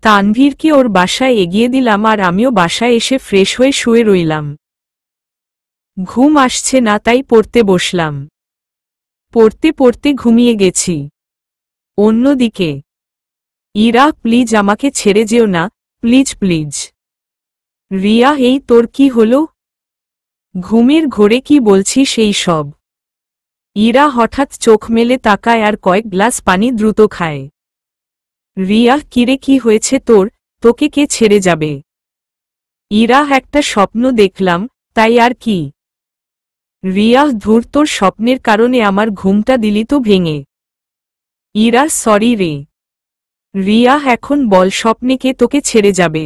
তানভীরকে ওর বাসায় এগিয়ে দিলাম আর আমিও বাসায় এসে ফ্রেশ হয়ে শুয়ে রইলাম। ঘুম আসছে না, তাই পড়তে বসলাম। পড়তে পড়তে ঘুমিয়ে গেছি। অন্যদিকে, ইরা, প্লিজ আমাকে ছেড়ে যেও না, প্লিজ প্লিজ। রিয়া, এই তোর কি হলো? ঘুমের ঘোরে কি বলছিস এই সব? ইরা হঠাৎ চোখ মেলে তাকায় আর কয়েক গ্লাস পানি দ্রুত খায়। রিয়া, কিরে, কি হয়েছে তোর? তোকে কে ছেড়ে যাবে? ইরা, একটা স্বপ্ন দেখলাম, তাই আর কি। রিয়া, ধুর, তোর স্বপ্নের কারণে আমার ঘুমটা দিলি তো ভেঙে। ইরা, সরি রে। রিয়া, এখন বল, স্বপ্নে কে তোকে ছেড়ে যাবে?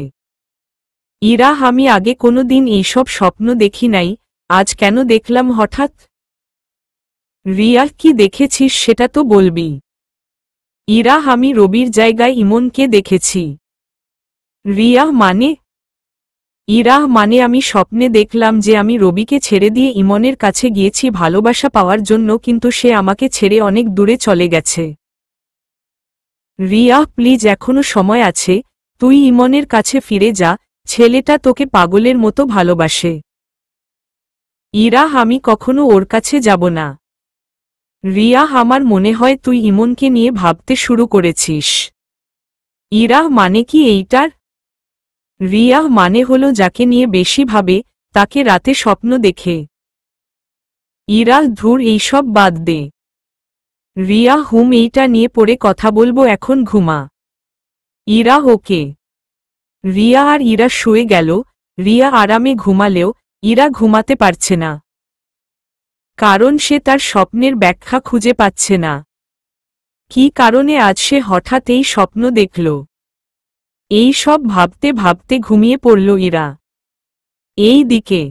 ইরা, আমি আগে কোনো দিন এইসব স্বপ্ন দেখি নাই, আজ কেন দেখলাম হঠাৎ? রিয়া, কি দেখেছিস সেটা তো বলবি। ইরা, আমি রবির জায়গায় ইমনকে দেখেছি। রিয়া, মানে? ইরা, মানে আমি স্বপ্নে দেখলাম যে আমি রবিকে ছেড়ে দিয়ে ইমনের কাছে গিয়েছি ভালোবাসা পাওয়ার জন্য, কিন্তু সে আমাকে ছেড়ে অনেক দূরে চলে গেছে। রিয়া, প্লিজ, এখনো সময় আছে, তুই ইমনের কাছে ফিরে যা, ছেলেটা তোকে পাগলের মতো ভালোবাসে। ইরা, আমি কখনো ওর কাছে যাব না। রিয়া, আমার মনে হয় তুই ইমনকে নিয়ে ভাবতে শুরু করেছিস। ইরা, মানে কি এইটার? রিয়া, মানে হলো যাকে নিয়ে বেশি ভাবে, তাকে রাতে স্বপ্ন দেখে। ইরা, ধুর, এইসব বাদ দে। রিয়া, এইটা নিয়ে পরে কথা বলবো, এখন ঘুমা। ইরা, ওকে। রিয়া আর ইরা শুয়ে গেল। রিয়া আরামে ঘুমালেও ইরা ঘুমাতে পারছে না, কারণ সে তার স্বপ্নের ব্যাখ্যা খুঁজে পাচ্ছে না। কি কারণে আজ সে হঠাৎ এই স্বপ্ন দেখল? এই সব ভাবতে ভাবতে ঘুমিয়ে পড়ল ইরা। এই দিকে,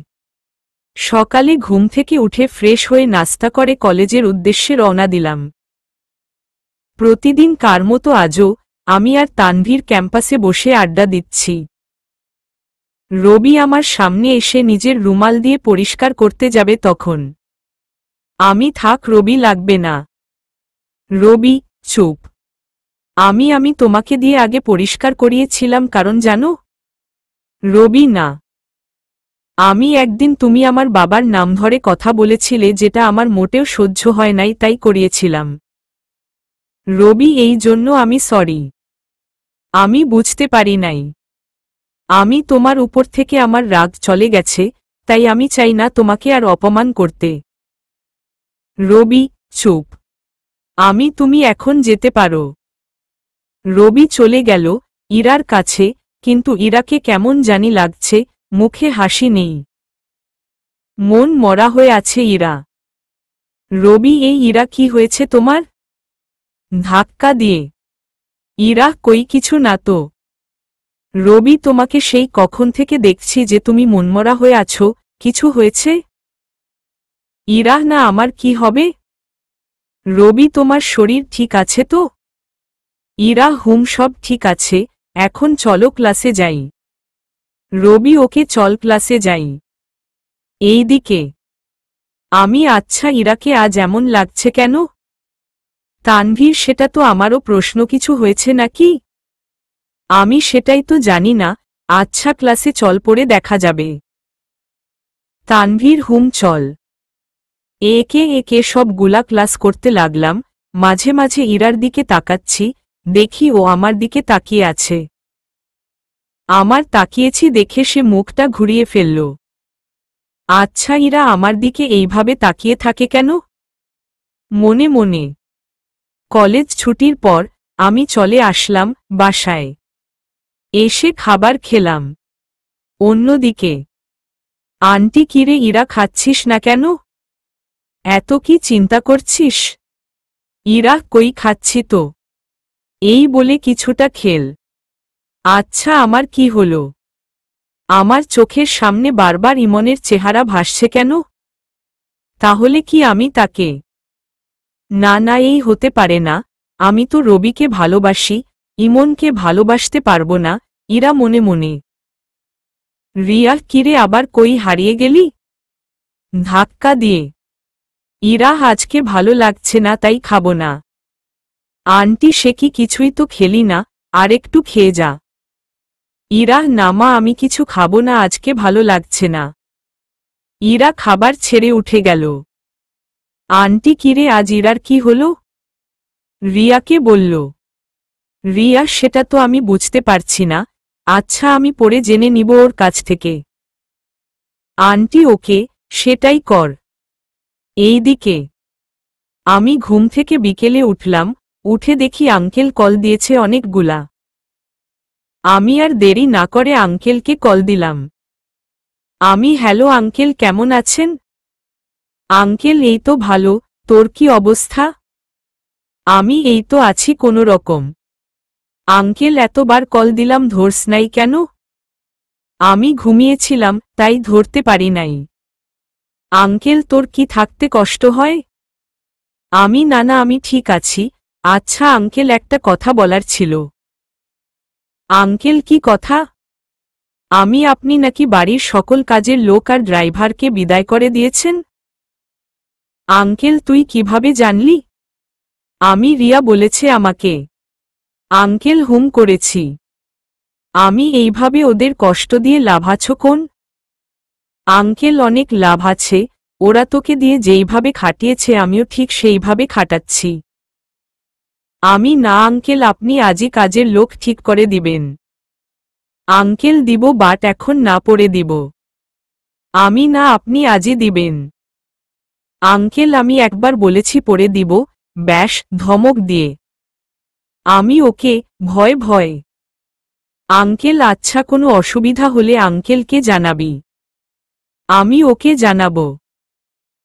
সকালে ঘুম থেকে উঠে ফ্রেশ হয়ে নাস্তা করে কলেজের উদ্দেশ্যে রওনা দিলাম। প্রতিদিন কার মতো আজও আমি আর তানভীর ক্যাম্পাসে বসে আড্ডা দিচ্ছি। রবি আমার সামনে এসে নিজের রুমাল দিয়ে পরিষ্কার করতে যাবে, তখন আমি, থাক রবি, লাগবে না। রবি, চুপ। আমি তোমাকে দিয়ে আগে পরিষ্কার করিয়েছিলাম, কারণ জানো? রবি, না। একদিন তুমি আমার বাবার নাম ধরে কথা বলেছিলে, যেটা আমার মোটেও সহ্য হয় নাই, তাই করিয়েছিলাম। রবি, এই জন্য আমি সরি। আমি বুঝতে পারি নাই। তোমার উপর থেকে আমার রাগ চলে গেছে, তাই আমি চাই না তোমাকে আর অপমান করতে। রবি, চুপ। তুমি এখন যেতে পারো। রবি চলে গেল ইরার কাছে, কিন্তু ইরাকে কেমন জানি লাগছে, মুখে হাসি নেই। মন মরা হয়ে আছে ইরা। রবি, এই ইরা, কি হয়েছে তোমার? ধাক্কা দিয়ে। ইরা, কই, কিছু না তো। রবি, তোমাকে সেই কখন থেকে দেখছি যে তুমি মনমরা হয়ে আছো, কিছু হয়েছে? ইরা, না, আমার কি হবে? রবি, তোমার শরীর ঠিক আছে তো? ইরা, সব ঠিক আছে, এখন চলো ক্লাসে যাই। রবি, ওকে, চল ক্লাসে যাই। এই দিকে, আচ্ছা ইরাকে আজ এমন লাগছে কেন? তানভীর, সেটা তো আমারও প্রশ্ন, কিছু হয়েছে নাকি? সেটাই তো জানি না। আচ্ছা, ক্লাসে চল, পড়ে দেখা যাবে। তানভীর, চল। একে একে সবগুলা ক্লাস করতে লাগলাম। মাঝে মাঝে ইরার দিকে তাকাচ্ছি, দেখি ও আমার দিকে তাকিয়ে আছে। আমার তাকিয়েছি দেখে সে মুখটা ঘুরিয়ে ফেলল। আচ্ছা, ইরা আমার দিকে এইভাবে তাকিয়ে থাকে কেন? মনে মনে। কলেজ ছুটির পর আমি চলে আসলাম বাসায়। এসে খাবার খেলাম। অন্যদিকে, আন্টি, কিরে ইরা, খাচ্ছিস না কেন? এত কি চিন্তা করছিস? ইরা, কই, খাচ্ছি তো। এই বলে কিছুটা খেল। আচ্ছা, আমার কি হলো? আমার চোখের সামনে বারবার ইমনের চেহারা ভাসছে কেন? তাহলে কি আমি তাকে? না না, এই হতে পারে না। আমি তো রবিকে ভালোবাসি, ইমনকে ভালোবাসতে পারবো না। ইরা মনে মনে। রিয়া, কিরে, আবার কই হারিয়ে গেলি? ধাক্কা দিয়ে। ইরা, আজকে ভালো লাগছে না, তাই খাবো না। আন্টি, সে কি, কিছুই তো খেলি না, আরেকটু খেয়ে যা। ইরা, না মা, আমি কিছু খাবো না, আজকে ভালো লাগছে না। ইরা খাবার ছেড়ে উঠে গেল। আন্টি, কিরে, আজ ইরার কি হলো? রিয়াকে বলল। রিয়া, সেটা তো আমি বুঝতে পারছি না। আচ্ছা, আমি পরে জেনে নিব ওর কাছ থেকে। আন্টি, ওকে, সেটাই কর। এইদিকে আমি ঘুম থেকে বিকেলে উঠলাম, উঠে দেখি আঙ্কেল কল দিয়েছে অনেকগুলা। আমি আর দেরি না করে আঙ্কেলকে কল দিলাম। হ্যালো আঙ্কেল, কেমন আছেন? আঙ্কেল, এই তো ভালো, তোর কি অবস্থা? এই তো আছি কোনো রকম। আঙ্কেল, এতবার কল দিলাম, ধরস নাই কেন? আমি ঘুমিয়েছিলাম, তাই ধরতে পারি নাই। আঙ্কেল, তোর কি থাকতে কষ্ট হয়? না না, আমি ঠিক আছি। আচ্ছা আঙ্কেল, একটা কথা বলার ছিল। আঙ্কেল, কি কথা? আপনি নাকি বাড়ির সকল কাজের লোক আর ড্রাইভারকে বিদায় করে দিয়েছেন? আঙ্কেল, তুই কিভাবে জানলি? রিয়া বলেছে আমাকে। আঙ্কেল, হুম করেছি। এইভাবে ওদের কষ্ট দিয়ে লাভ আছে কোন? আঙ্কেল, অনেক লাভ আছে। ওরা তোকে দিয়ে যেইভাবে খাটিয়েছে আমিও ঠিক সেইভাবে খাটাচ্ছি। না আঙ্কেল, আপনি আজই কাজের লোক ঠিক করে দিবেন। আঙ্কেল, দিব, বাট এখন না, পরে দিব। না, আপনি আজই দিবেন। আঙ্কেল, আমি একবার বলেছি পরে দিব। ব্যাস, ধমক দিয়ে। ওকে, ভয় ভয়। আঙ্কেল, আচ্ছা, কোনো অসুবিধা হলে আঙ্কেলকে জানাবি। ওকে জানাব।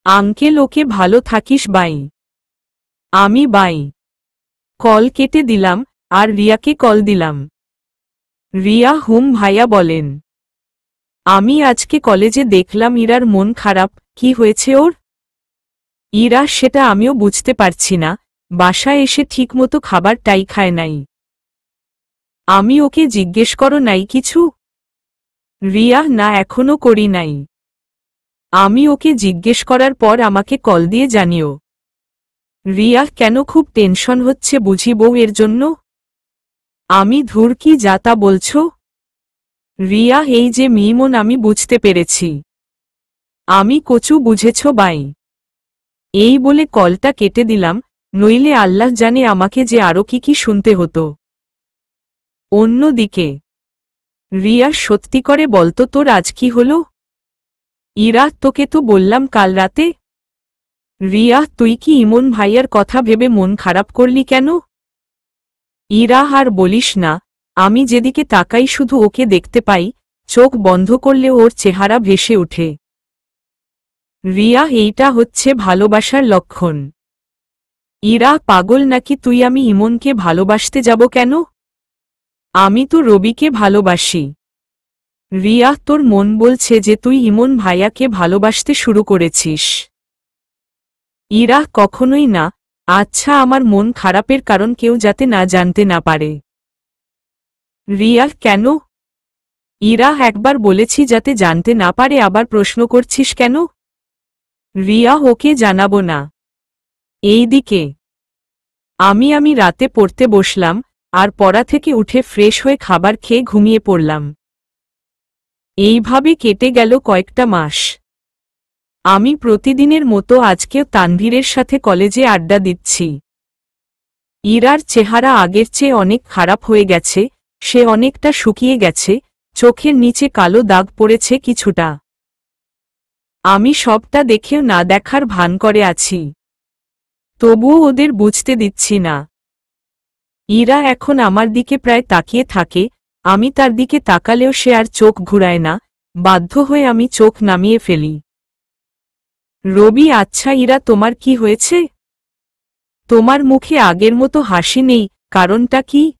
আঙ্কেল, ওকে, ভালো থাকিস, বাই। বাই। কল কেটে দিলাম, আর রিয়াকে কল দিলাম। রিয়া, হুম ভাইয়া, বলেন। আজকে কলেজে দেখলাম ইরার মন খারাপ, কি হয়েছে ওর? ইরা, সেটা আমিও বুঝতে পারছি না, বাসায় এসে ঠিকমতো খাবারটাই খায় নাই। ওকে জিজ্ঞেস করো নাই কিছু? রিয়া, না, এখনো করি নাই। ওকে জিজ্ঞেস করার পর আমাকে কল দিয়ে জানিও। রিয়া, কেন, খুব টেনশন হচ্ছে বুঝি বউ এর জন্য? ধুর, কি যা তা বলছো? রিয়া, এই যে মিমন, আমি বুঝতে পেরেছি। কচু, বুঝেছ বাই। এই বলে কলটা কেটে দিলাম, নইলে আল্লাহ জানে আমাকে যে আরো কি শুনতে হতো। অন্যদিকে রিয়া, সত্যি করে বলতো তোর আজ কি হলো? ইরা, তোকে তো বললাম কাল রাতে। রিয়া, তুই কি ইমন ভাইয়ার কথা ভেবে মন খারাপ করলি কেন? ইরা, আর বলিস না, আমি যেদিকে তাকাই শুধু ওকে দেখতে পাই, চোখ বন্ধ করলে ওর চেহারা ভেসে ওঠে। রিয়া, এইটা হচ্ছে ভালোবাসার লক্ষণ। ইরা, পাগল নাকি তুই? ইমনকে ভালোবাসতে যাব কেন? তো রবিকে ভালোবাসি। রিয়া, তোর মন বলছে যে তুই ইমন ভাইয়াকে ভালোবাসতে শুরু করেছিস। ইরা, কখনোই না। আচ্ছা, আমার মন খারাপের কারণ কেউ যাতে না জানতে না পারে। রিয়া, কেন? ইরা, একবার বলেছি যাতে জানতে না পারে, আবার প্রশ্ন করছিস কেন? রিয়া, ওকে জানাবো না। এইদিকে আমি রাতে পড়তে বসলাম, আর পড়া থেকে উঠে ফ্রেশ হয়ে খাবার খেয়ে ঘুমিয়ে পড়লাম। এইভাবে কেটে গেল কয়েকটা মাস। প্রতিদিনের মতো আজকেও তানভীরের সাথে কলেজে আড্ডা দিচ্ছি। ইরার চেহারা আগের চেয়ে অনেক খারাপ হয়ে গেছে, সে অনেকটা শুকিয়ে গেছে, চোখের নিচে কালো দাগ পড়েছে কিছুটা। সবটা দেখেও না দেখার ভান করে আছি। তবুও ওদের বুঝতে দিচ্ছি না। ইরা এখন আমার দিকে প্রায় তাকিয়ে থাকে, আমি তার দিকে তাকালেও সে আর চোখ ঘুরায় না, বাধ্য হয়ে আমি চোখ নামিয়ে ফেলি। রবি, আচ্ছা ইরা, তোমার কি হয়েছে? তোমার মুখে আগের মতো হাসি নেই, কারণটা কি?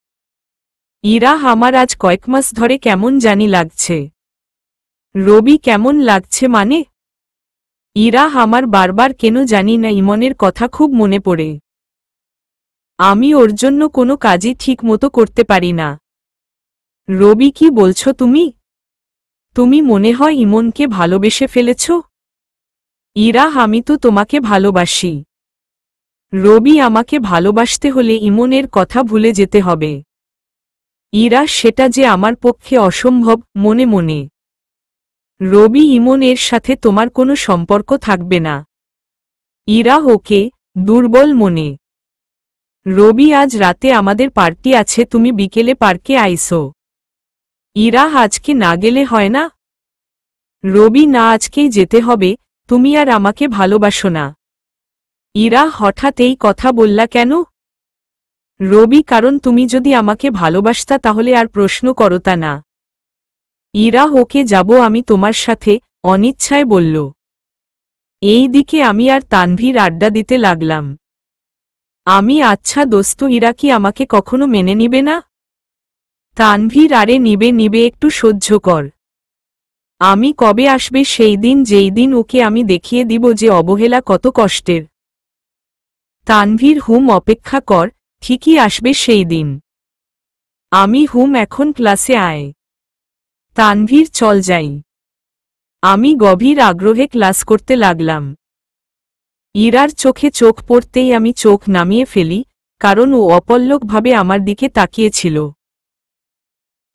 ইরা, আমার আজ কয়েক মাস ধরে কেমন জানি লাগছে। রবি, কেমন লাগছে মানে? ইরা, আমার বারবার কেন জানি না ইমনের কথা খুব মনে পড়ে। ওর জন্য কোনো কাজই ঠিক মতো করতে পারি না। রবি, কি বলছো তুমি? তুমি মনে হয় ইমনকে ভালোবেসে ফেলেছ? ইরা, আমি তো তোমাকে ভালোবাসি। রবি, আমাকে ভালোবাসতে হলে ইমনের কথা ভুলে যেতে হবে। ইরা সেটা যে আমার পক্ষে অসম্ভব মনে মনে। রবি ইমন এর সাথে তোমার কোনো সম্পর্ক থাকবে না। ইরা ওকে দুর্বল মনে। রবি আজ রাতে আমাদের পার্টি আছে, তুমি বিকেলে পার্কে আইসো। ইরা আজকে না গেলে হয় না? রবি না, আজকেই যেতে হবে, তুমি আর আমাকে ভালোবাসো না। ইরা হঠাৎ এই কথা বললা কেন? রবি, কারণ তুমি যদি আমাকে ভালোবাসতা তাহলে আর প্রশ্ন করতা না। ইরা ওকে যাব আমি তোমার সাথে, অনিচ্ছায় বলল। এই দিকে আমি আর তানভীর আড্ডা দিতে লাগলাম। আমি আচ্ছা দোস্ত, ইরা কি আমাকে কখনো মেনে নিবে না? তানভীর, আরে নিবে নিবে, একটু সহ্য কর। আমি কবে আসবে সেই দিন, যেই দিন ওকে আমি দেখিয়ে দিব যে অবহেলা কত কষ্টের। তানভীর, অপেক্ষা কর, ঠিকই আসবে সেই দিন। আমি এখন ক্লাসে আয়। তানভীর, চল যাই। আমি গভীর আগ্রহে ক্লাস করতে লাগলাম। ইরার চোখে চোখ পড়তেই আমি চোখ নামিয়ে ফেলি, কারণ ও অপলকভাবে আমার দিকে তাকিয়েছিল।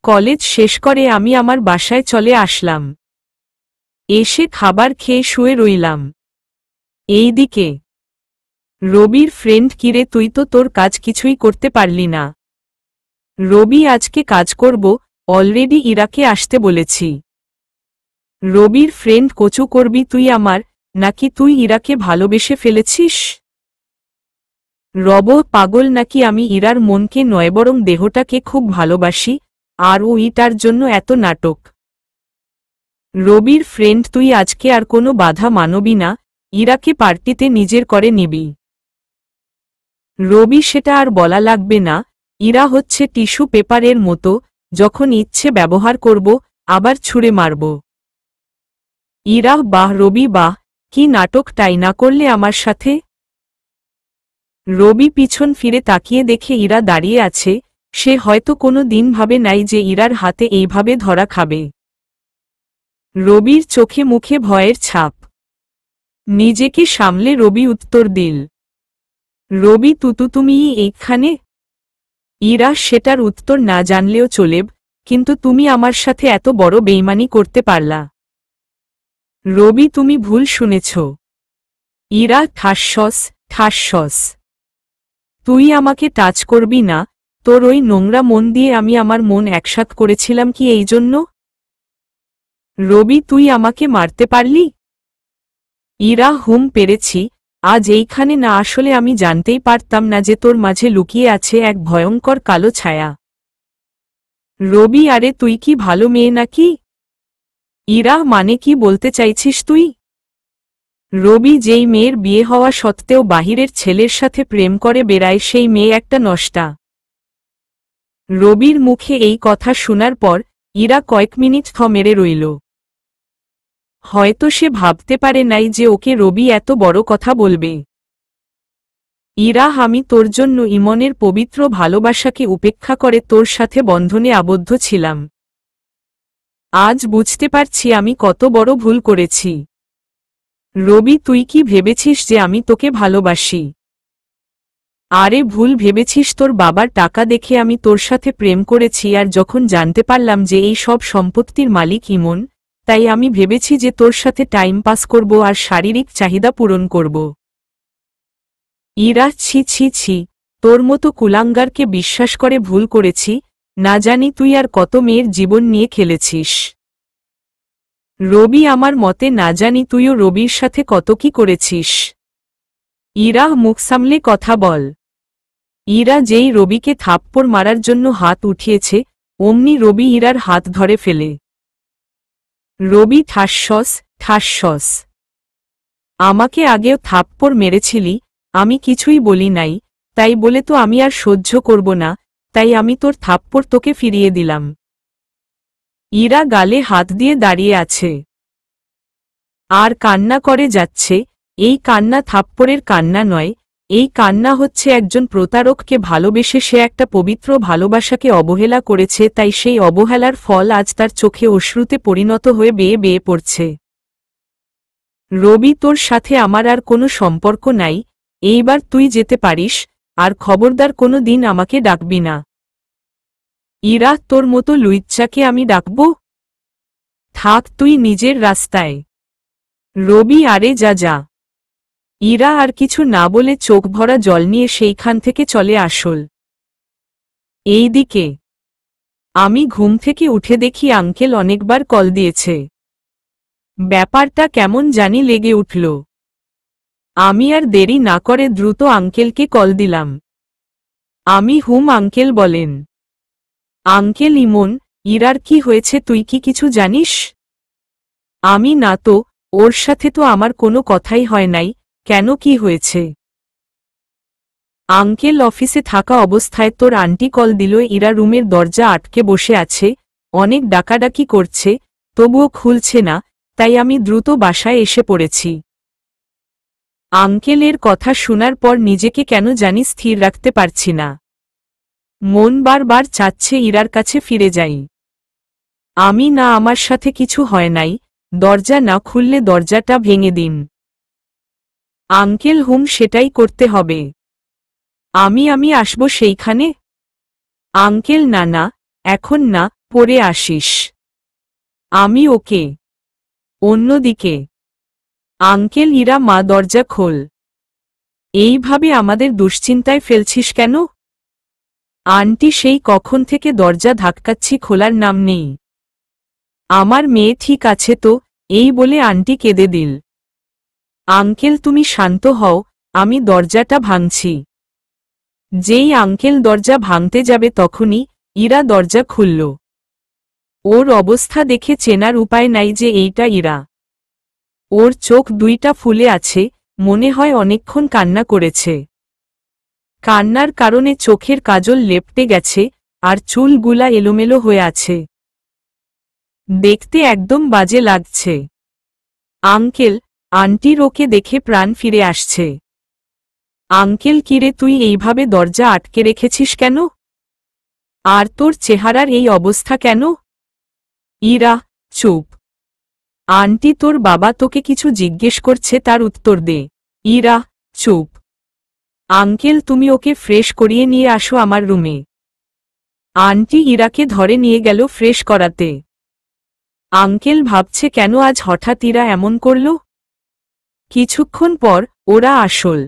কলেজ শেষ করে আমি আমার বাসায় চলে আসলাম। এসে খাবার খেয়ে শুয়ে রইলাম। এই দিকে রবির ফ্রেন্ড, কিরে তুই তো তোর কাজ কিছুই করতে পারলি না। রবি, আজকে কাজ করব, অলরেডি ইরাকে আসতে বলেছি। রবির ফ্রেন্ড, কচু করবি তুই আমার, নাকি তুই ইরাকে ভালোবেসে ফেলেছিস? রব পাগল নাকি? আমি ইরার মনকে নয় বরং দেহটাকে খুব ভালোবাসি, আর ও ইটার জন্য এত নাটক। রবির ফ্রেন্ড, তুই আজকে আর কোনো বাধা মানবি না, ইরাকে পার্টিতে নিজের করে নিবি। রবি, সেটা আর বলা লাগবে না, ইরা হচ্ছে টিস্যু পেপারের মতো, যখন ইচ্ছে ব্যবহার করব, আবার ছুঁড়ে মারব। ইরা, বাহ রবি বাহ, কি নাটকটাই না করলে আমার সাথে। রবি পিছন ফিরে তাকিয়ে দেখে ইরা দাঁড়িয়ে আছে, সে হয়তো কোনো দিন ভাবে নাই যে ইরার হাতে এইভাবে ধরা খাবে। রবির চোখে মুখে ভয়ের ছাপ। নিজেকে সামলে রবি উত্তর দিল, রবি তুমি এইখানে? ইরা, সেটার উত্তর না জানলেও চলেব, কিন্তু তুমি আমার সাথে এত বড় বেইমানি করতে পারলা। রবি, তুমি ভুল শুনেছ। ইরা, ঠাসস ঠাসস। তুই আমাকে টাচ করবি না, তোর ওই নোংরা মন দিয়ে আমি আমার মন একসাথ করেছিলাম কি এই জন্য? রবি, তুই আমাকে মারতে পারলি? ইরা, পেরেছি, আজ এইখানে না আসলে আমি জানতেই পারতাম না যে তোর মাঝে লুকিয়ে আছে এক ভয়ঙ্কর কালো ছায়া। রবি, আরে তুই কি ভালো মেয়ে নাকি? ইরা, মানে কি বলতে চাইছিস তুই? রবি, যেই মেয়ের বিয়ে হওয়া সত্ত্বেও বাহিরের ছেলের সাথে প্রেম করে বেড়ায় সেই মেয়ে একটা নষ্টা। রবির মুখে এই কথা শোনার পর ইরা কয়েক মিনিট মেরে রইল। হয়তো সে ভাবতে পারে নাই যে ওকে রবি এত বড় কথা বলবে। ইরা, আমি তোর জন্য ইমনের পবিত্র ভালোবাসাকে উপেক্ষা করে তোর সাথে বন্ধনে আবদ্ধ ছিলাম। আজ বুঝতে পারছি আমি কত বড় ভুল করেছি। রবি, তুই কি ভেবেছিস যে আমি তোকে ভালোবাসি? আরে ভুল ভেবেছিস, তোর বাবার টাকা দেখে আমি তোর সাথে প্রেম করেছি, আর যখন জানতে পারলাম যে এই সব সম্পত্তির মালিক ইমন, তাই আমি ভেবেছি যে তোর সাথে টাইম পাস করব আর শারীরিক চাহিদা পূরণ করব। ইরা, ছি ছি ছি, তোর মতো কুলাঙ্গারকে বিশ্বাস করে ভুল করেছি, না জানি তুই আর কত মেয়ের জীবন নিয়ে খেলেছিস। রবি, আমার মতে না জানি তুইও রবির সাথে কত কি করেছিস। ইরা, মুখ সামলে কথা বল। ইরা যেই রবিকে থাপ্পড় মারার জন্য হাত উঠিয়েছে, অমনি রবি ইরার হাত ধরে ফেলে। রবি, ঠাসস ঠাসস। আমাকে আগেও থাপ্পড় মেরেছিলি, আমি কিছুই বলি নাই, তাই বলে তো আমি আর সহ্য করব না, তাই আমি তোর থাপ্পড় তোকে ফিরিয়ে দিলাম। ইরা গালে হাত দিয়ে দাঁড়িয়ে আছে আর কান্না করে যাচ্ছে। এই কান্না থাপ্পড়ের কান্না নয়, এই কান্না হচ্ছে একজন প্রতারককে ভালোবেসে সে একটা পবিত্র ভালোবাসাকে অবহেলা করেছে, তাই সেই অবহেলার ফল আজ তার চোখে অশ্রুতে পরিণত হয়ে বেয়ে বেয়ে পড়ছে। রবি, তোর সাথে আমার আর কোনো সম্পর্ক নাই, এইবার তুই যেতে পারিস, আর খবরদার কোনো দিন আমাকে ডাকবি না। ইরা, তোর মতো লুইচ্চাকে আমি ডাকব? থাক তুই নিজের রাস্তায়। রবি, আরে যা যা। ইরা আর কিছু না বলে চোখ ভরা জল নিয়ে সেইখান থেকে চলে আসল। এইদিকে আমি ঘুম থেকে উঠে দেখি আঙ্কেল অনেকবার কল দিয়েছে। ব্যাপারটা কেমন জানি লেগে উঠল। আমি আর দেরি না করে দ্রুত আঙ্কেলকে কল দিলাম। আমি হুম আঙ্কেল, বলেন। আঙ্কেল, ইমন, ইরার কি হয়েছে তুই কি কিছু জানিস? আমি না তো, ওর সাথে তো আমার কোনো কথাই হয় নাই, কেন কি হয়েছে? আঙ্কেল, অফিসে থাকা অবস্থায় তোর আন্টি কল দিল, ইরা রুমের দরজা আটকে বসে আছে, অনেক ডাকাডাকি করছে, তবুও খুলছে না, তাই আমি দ্রুত বাসায় এসে পড়েছি। আঙ্কেলের কথা শোনার পর নিজেকে কেন জানি স্থির রাখতে পারছি না। মন বারবার চাচ্ছে ইরার কাছে ফিরে যাই। আমি না, আমার সাথে কিছু হয় নাই, দরজা না খুললে দরজাটা ভেঙে দিন। আঙ্কেল, হুম, সেটাই করতে হবে। আমি আসব সেইখানে? আঙ্কেল, না না, এখন না, পরে আসিস। আমি ওকে। অন্যদিকে আঙ্কেল, ইরা, মা, দরজা খোল। এইভাবে আমাদের দুশ্চিন্তায় ফেলছিস কেন? আন্টি সেই কখন থেকে দরজা ধাক্কাচ্ছি, খোলার নাম নেই। আমার মেয়ে ঠিক আছে তো? এই বলে আন্টি কেঁদে দিল। আঙ্কেল, তুমি শান্ত হও, আমি দরজাটা ভাঙছি। যেই আঙ্কেল দরজা ভাঙতে যাবে তখনই ইরা দরজা খুলল। ওর অবস্থা দেখে চেনার উপায় নাই যে এইটা ইরা। ওর চোখ দুইটা ফুলে আছে, মনে হয় অনেকক্ষণ কান্না করেছে। কান্নার কারণে চোখের কাজল লেপটে গেছে, আর চুলগুলা এলোমেলো হয়ে আছে। দেখতে একদম বাজে লাগছে। আঙ্কেল, আন্টির ওকে দেখে প্রাণ ফিরে আসছে। আঙ্কেল, কিরে, তুই এইভাবে দরজা আটকে রেখেছিস কেন? আর তোর চেহারার এই অবস্থা কেন? ইরা, চুপ। আন্টি, তোর বাবা তোকে কিছু জিজ্ঞেস করছে, তার উত্তর দে। ইরা, চুপ। আঙ্কেল, তুমি ওকে ফ্রেশ করিয়ে নিয়ে আসো আমার রুমে। আন্টি ইরাকে ধরে নিয়ে গেল ফ্রেশ করাতে। আঙ্কেল ভাবছে কেন আজ হঠাৎ ইরা এমন করল। কিছুক্ষণ পর ওরা আসল।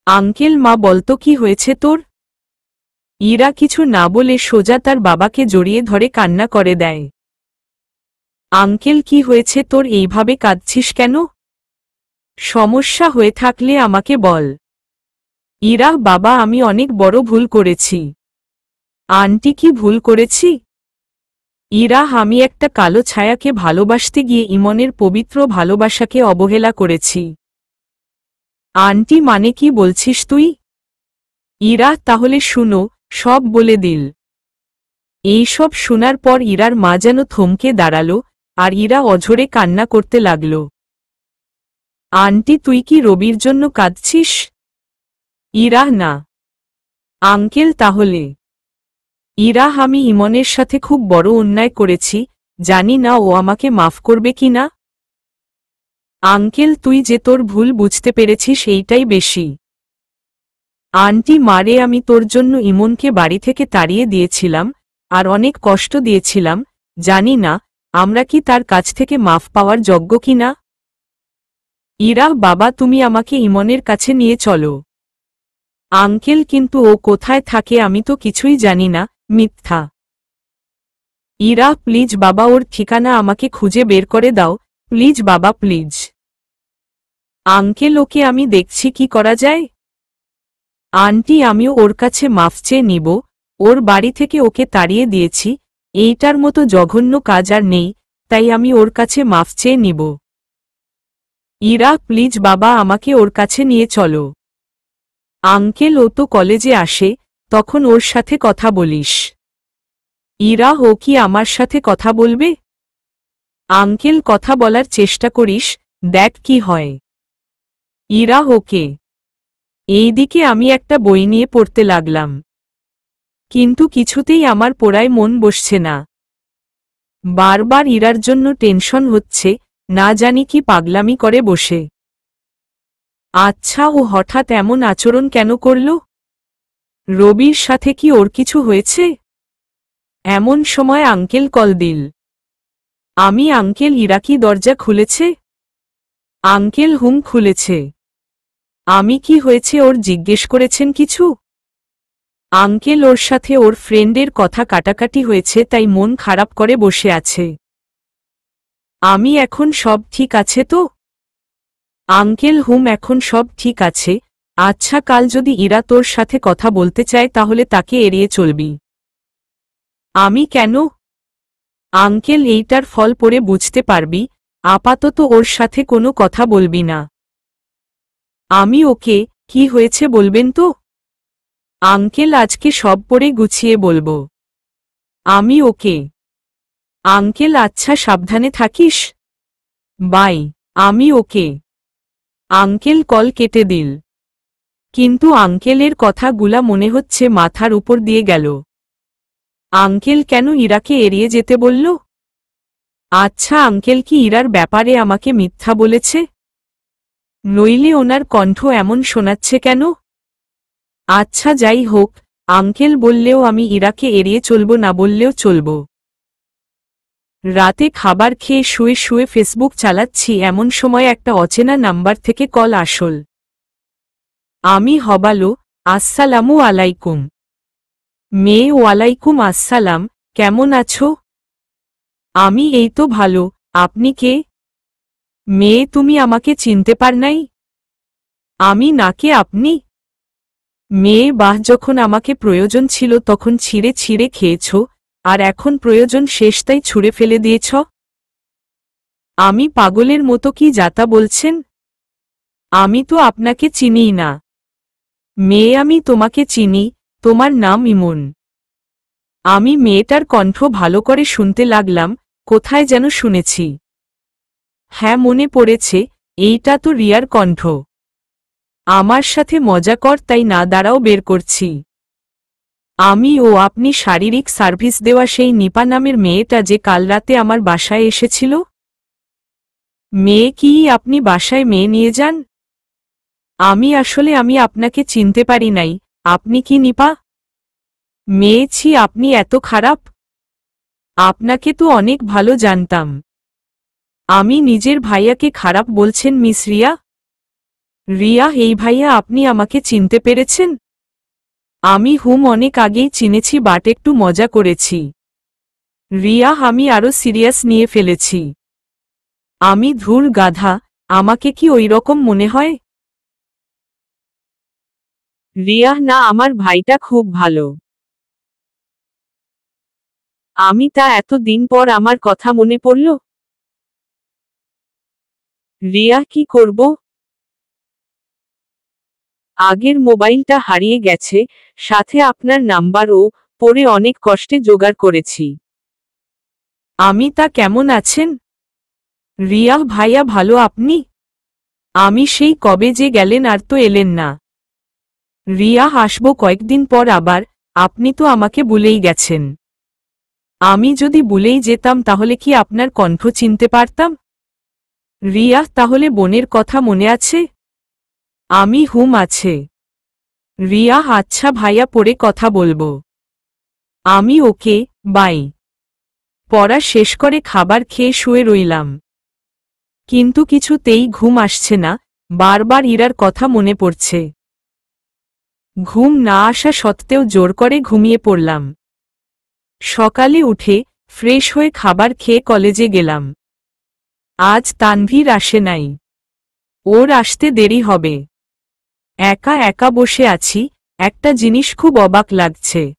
আঙ্কেল, মা, বলতো কি হয়েছে তোর? ইরা কিছু না বলে সোজা তার বাবাকে জড়িয়ে ধরে কান্না করে দেয়। আঙ্কেল, কি হয়েছে তোর, এইভাবে কাঁদছিস কেন? সমস্যা হয়ে থাকলে আমাকে বল। ইরা, বাবা, আমি অনেক বড় ভুল করেছি। আন্টি, কি ভুল করেছি? ইরা, আমি একটা কালো ছায়াকে ভালোবাসতে গিয়ে ইমনের পবিত্র ভালোবাসাকে অবহেলা করেছি। আন্টি, মানে কি বলছিস তুই? ইরা, তাহলে শুনো, সব বলে দিল। এইসব শোনার পর ইরার মা যেন থমকে দাঁড়াল, আর ইরা অঝরে কান্না করতে লাগল। আন্টি, তুই কি রবির জন্য কাঁদছিস? ইরা, না। আঙ্কেল, তাহলে? ইরা, আমি ইমনের সাথে খুব বড় অন্যায় করেছি, জানি না ও আমাকে মাফ করবে কি না। আঙ্কেল, তুই যে তোর ভুল বুঝতে পেরেছিস এইটাই বেশি। আন্টি, মারে, আমি তোর জন্য ইমনকে বাড়ি থেকে তাড়িয়ে দিয়েছিলাম, আর অনেক কষ্ট দিয়েছিলাম, জানি না আমরা কি তার কাছ থেকে মাফ পাওয়ার যোগ্য কিনা। ইরা, বাবা, তুমি আমাকে ইমনের কাছে নিয়ে চলো। আঙ্কেল, কিন্তু ও কোথায় থাকে আমি তো কিছুই জানি না। মিথ্যা। ইরা, প্লিজ বাবা, ওর ঠিকানা আমাকে খুঁজে বের করে দাও, প্লিজ বাবা, প্লিজ। আঙ্কেল, ওকে আমি দেখছি কি করা যায়। আন্টি, আমিও ওর কাছে মাফ চেয়ে নিব, ওর বাড়ি থেকে ওকে তাড়িয়ে দিয়েছি, এইটার মতো জঘন্য কাজ আর নেই, তাই আমি ওর কাছে মাফ চেয়ে নিব। ইরা, প্লিজ বাবা, আমাকে ওর কাছে নিয়ে চলো। আঙ্কেল, ও তো কলেজে আসে, তখন ওর সাথে কথা বলিস। ইরা, ও কি আমার সাথে কথা বলবে? আঙ্কেল, কথা বলার চেষ্টা করিস, দেখ কি হয়। ইরা, ওকে। এইদিকে আমি একটা বই নিয়ে পড়তে লাগলাম, কিন্তু কিছুতেই আমার পড়ায় মন বসছে না। বারবার ইরার জন্য টেনশন হচ্ছে, না জানি কি পাগলামি করে বসে। আচ্ছা, ও হঠাৎ এমন আচরণ কেন করল? রবির সাথে কি ওর কিছু হয়েছে? এমন সময় আঙ্কেল কল দিল। আমি আঙ্কেল ইরা কি দরজা খুলেছে? আঙ্কেল হুম খুলেছে। আমি কি হয়েছে ওর জিজ্ঞেস করেছেন কিছু? আঙ্কেল ওর সাথে ওর ফ্রেন্ডের কথা কাটাকাটি হয়েছে তাই মন খারাপ করে বসে আছে। আমি এখন সব ঠিক আছে তো? আঙ্কেল হুম এখন সব ঠিক আছে। আচ্ছা কাল যদি ইরা তোর সাথে কথা বলতে চায় তাহলে তাকে এড়িয়ে চলবি। আমি কেন? আঙ্কেল এইটার ফল পরে বুঝতে পারবি। আপাতত ওর সাথে কোনো কথা বলবি না। আমি ওকে, কি হয়েছে বলবেন তো? আঙ্কেল আজকে সব পরে গুছিয়ে বলবো। আমি ওকে। আঙ্কেল আচ্ছা সাবধানে থাকিস। বাই। আমি ওকে। আঙ্কেল কল কেটে দিল। কিন্তু আঙ্কেলের কথাগুলা মনে হচ্ছে মাথার উপর দিয়ে গেল। আঙ্কেল কেন ইরাকে এড়িয়ে যেতে বলল? আচ্ছা আঙ্কেল কি ইরার ব্যাপারে আমাকে মিথ্যা বলেছে? নইলে ওনার কণ্ঠ এমন শোনাচ্ছে কেন? আচ্ছা যাই হোক, আঙ্কেল বললেও আমি ইরাকে এড়িয়ে চলব না বললেও চলব। রাতে খাবার খেয়ে শুয়ে শুয়ে ফেসবুক চালাচ্ছি এমন সময় একটা অচেনা নাম্বার থেকে কল আসল। আমি হবালো, আসসালামু আলাইকুম। মেয়ে ওয়ালাইকুম আসসালাম, কেমন আছো? আমি এই তো ভালো, আপনি কে? মেয়ে তুমি আমাকে চিনতে পার নাই? আমি নাকে আপনি? মেয়ে বাহ যখন আমাকে প্রয়োজন ছিল তখন ছিঁড়ে ছিঁড়ে খেয়েছ, আর এখন প্রয়োজন শেষ তাই ছুঁড়ে ফেলে দিয়েছ? আমি পাগলের মতো কি যাতা বলছেন? আমি তো আপনাকে চিনিই না। মেয়ে আমি তোমাকে চিনি, তোমার নাম ইমন। আমি মেয়েটার কণ্ঠ ভালো করে শুনতে লাগলাম, কোথায় যেন শুনেছি। হ্যাঁ মনে পড়েছে, এইটা তো রিয়ার কণ্ঠ। আমার সাথে মজা কর তাই না দাঁড়াও বের করছি। আমি ও আপনি শারীরিক সার্ভিস দেওয়া সেই নিপা নামের মেয়েটা যে কাল রাতে আমার বাসায় এসেছিল? মেয়ে কি আপনি বাসায় মেয়ে নিয়ে যান? আমি আপনাকে চিনতে পারি নাই, আপনি কি নিপা? মেয়ে ছি আপনি এত খারাপ? আপনাকে তো অনেক ভালো জানতাম। আমি নিজের ভাইয়াকে খারাপ বলছেন মিস রিয়া? রিয়া এই ভাইয়া আপনি আমাকে চিনতে পেরেছেন? আমি হুম অনেক আগেই চিনেছি বাট একটু মজা করেছি। রিয়া আমি আরো সিরিয়াস নিয়ে ফেলেছি। আমি ধুর গাধা, আমাকে কি ওই রকম মনে হয়? রিয়া না আমার ভাইটা খুব ভালো। আমি তা এত দিন পর আমার কথা মনে পড়ল। রিয়া কি করব? আগের মোবাইলটা হারিয়ে গেছে, সাথে আপনার নাম্বারও পরে অনেক কষ্টে জোগাড় করেছি। আমি তা কেমন আছেন? রিয়া ভাইয়া ভালো আপনি? আমি সেই কবে যে গেলেন আর তো এলেন না। রিয়া আসব কয়েকদিন পর আবার, আপনি তো আমাকে ভুলেই গেছেন। আমি যদি ভুলেই যেতাম তাহলে কি আপনার কণ্ঠ চিনতে পারতাম? রিয়া তাহলে বোনের কথা মনে আছে? আমি হুম আছে। রিয়া আচ্ছা ভাইয়া পরে কথা বলবো। আমি ওকে, বাই। পড়া শেষ করে খাবার খেয়ে শুয়ে রইলাম। কিন্তু কিছুতেই ঘুম আসছে না, বারবার ইরার কথা মনে পড়ছে। ঘুম না আসা সত্ত্বেও জোর করে ঘুমিয়ে পড়লাম। সকালে উঠে ফ্রেশ হয়ে খাবার খেয়ে কলেজে গেলাম। আজ তানভীর আসে নাই। ওর আসতে দেরি হবে। একা একা বসে আছি, একটা জিনিস খুব অবাক লাগছে।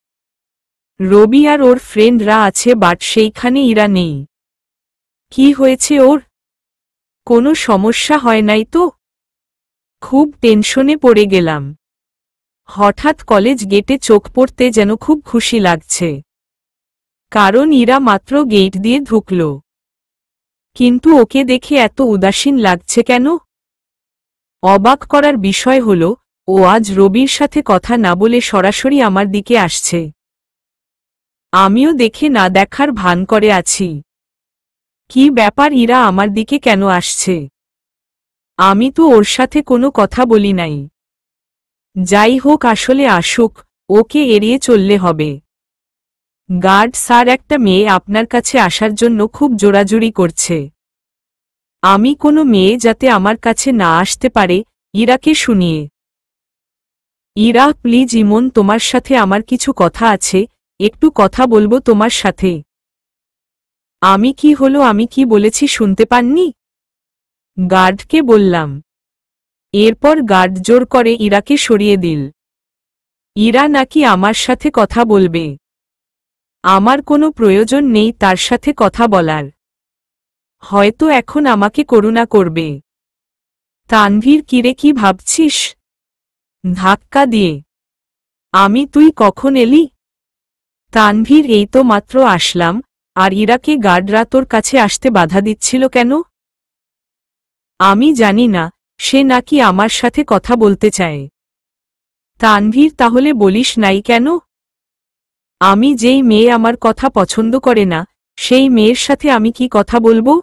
রবি আর ওর ফ্রেন্ডরা আছে বাট সেইখানে ইরা নেই। কি হয়েছে ওর? কোনো সমস্যা হয় নাই তো? খুব টেনশনে পড়ে গেলাম। হঠাৎ কলেজ গেটে চোখ পড়তে যেন খুব খুশি লাগছে। কারণ ইরা মাত্র গেট দিয়ে ঢুকল। কিন্তু ওকে দেখে এত উদাসীন লাগছে কেন? অবাক করার বিষয় হল, ও আজ রবির সাথে কথা না বলে সরাসরি আমার দিকে আসছে। আমিও দেখে না দেখার ভান করে আছি। কি ব্যাপার ইরা আমার দিকে কেন আসছে? আমি তো ওর সাথে কোনো কথা বলি নাই। যাই হোক আসলে আসুক, ওকে এড়িয়ে চললে হবে। গার্ড স্যার, একটা মেয়ে আপনার কাছে আসার জন্য খুব জোরাজুরি করছে। আমি কোনো মেয়ে যাতে আমার কাছে না আসতে পারে, ইরাকে শুনিয়ে। ইরা প্লিজ, ইমন তোমার সাথে আমার কিছু কথা আছে, একটু কথা বলবো তোমার সাথে। আমি কি হলো, আমি কি বলেছি শুনতে পাননি? গার্ডকে বললাম। এরপর গার্ড জোর করে ইরাকে সরিয়ে দিল। ইরা নাকি আমার সাথে কথা বলবে। আমার কোনো প্রয়োজন নেই তার সাথে কথা বলার। হয়তো এখন আমাকে করুণা করবে। তানভীর, কিরে কি ভাবছিস? ধাক্কা দিয়ে। আমি, তুই কখন এলি? তানভীর, এই তো মাত্র আসলাম। আর ইরাকে গার্ডরা তোর কাছে আসতে বাধা দিচ্ছিল কেন? আমি জানি না, সে নাকি আমার সাথে কথা বলতে চায়। তানভীর, তাহলে বলিস নাই কেন? আমি যেই মেয়ে আমার কথা পছন্দ করে না, সেই মেয়ের সাথে আমি কি কথা বলবো?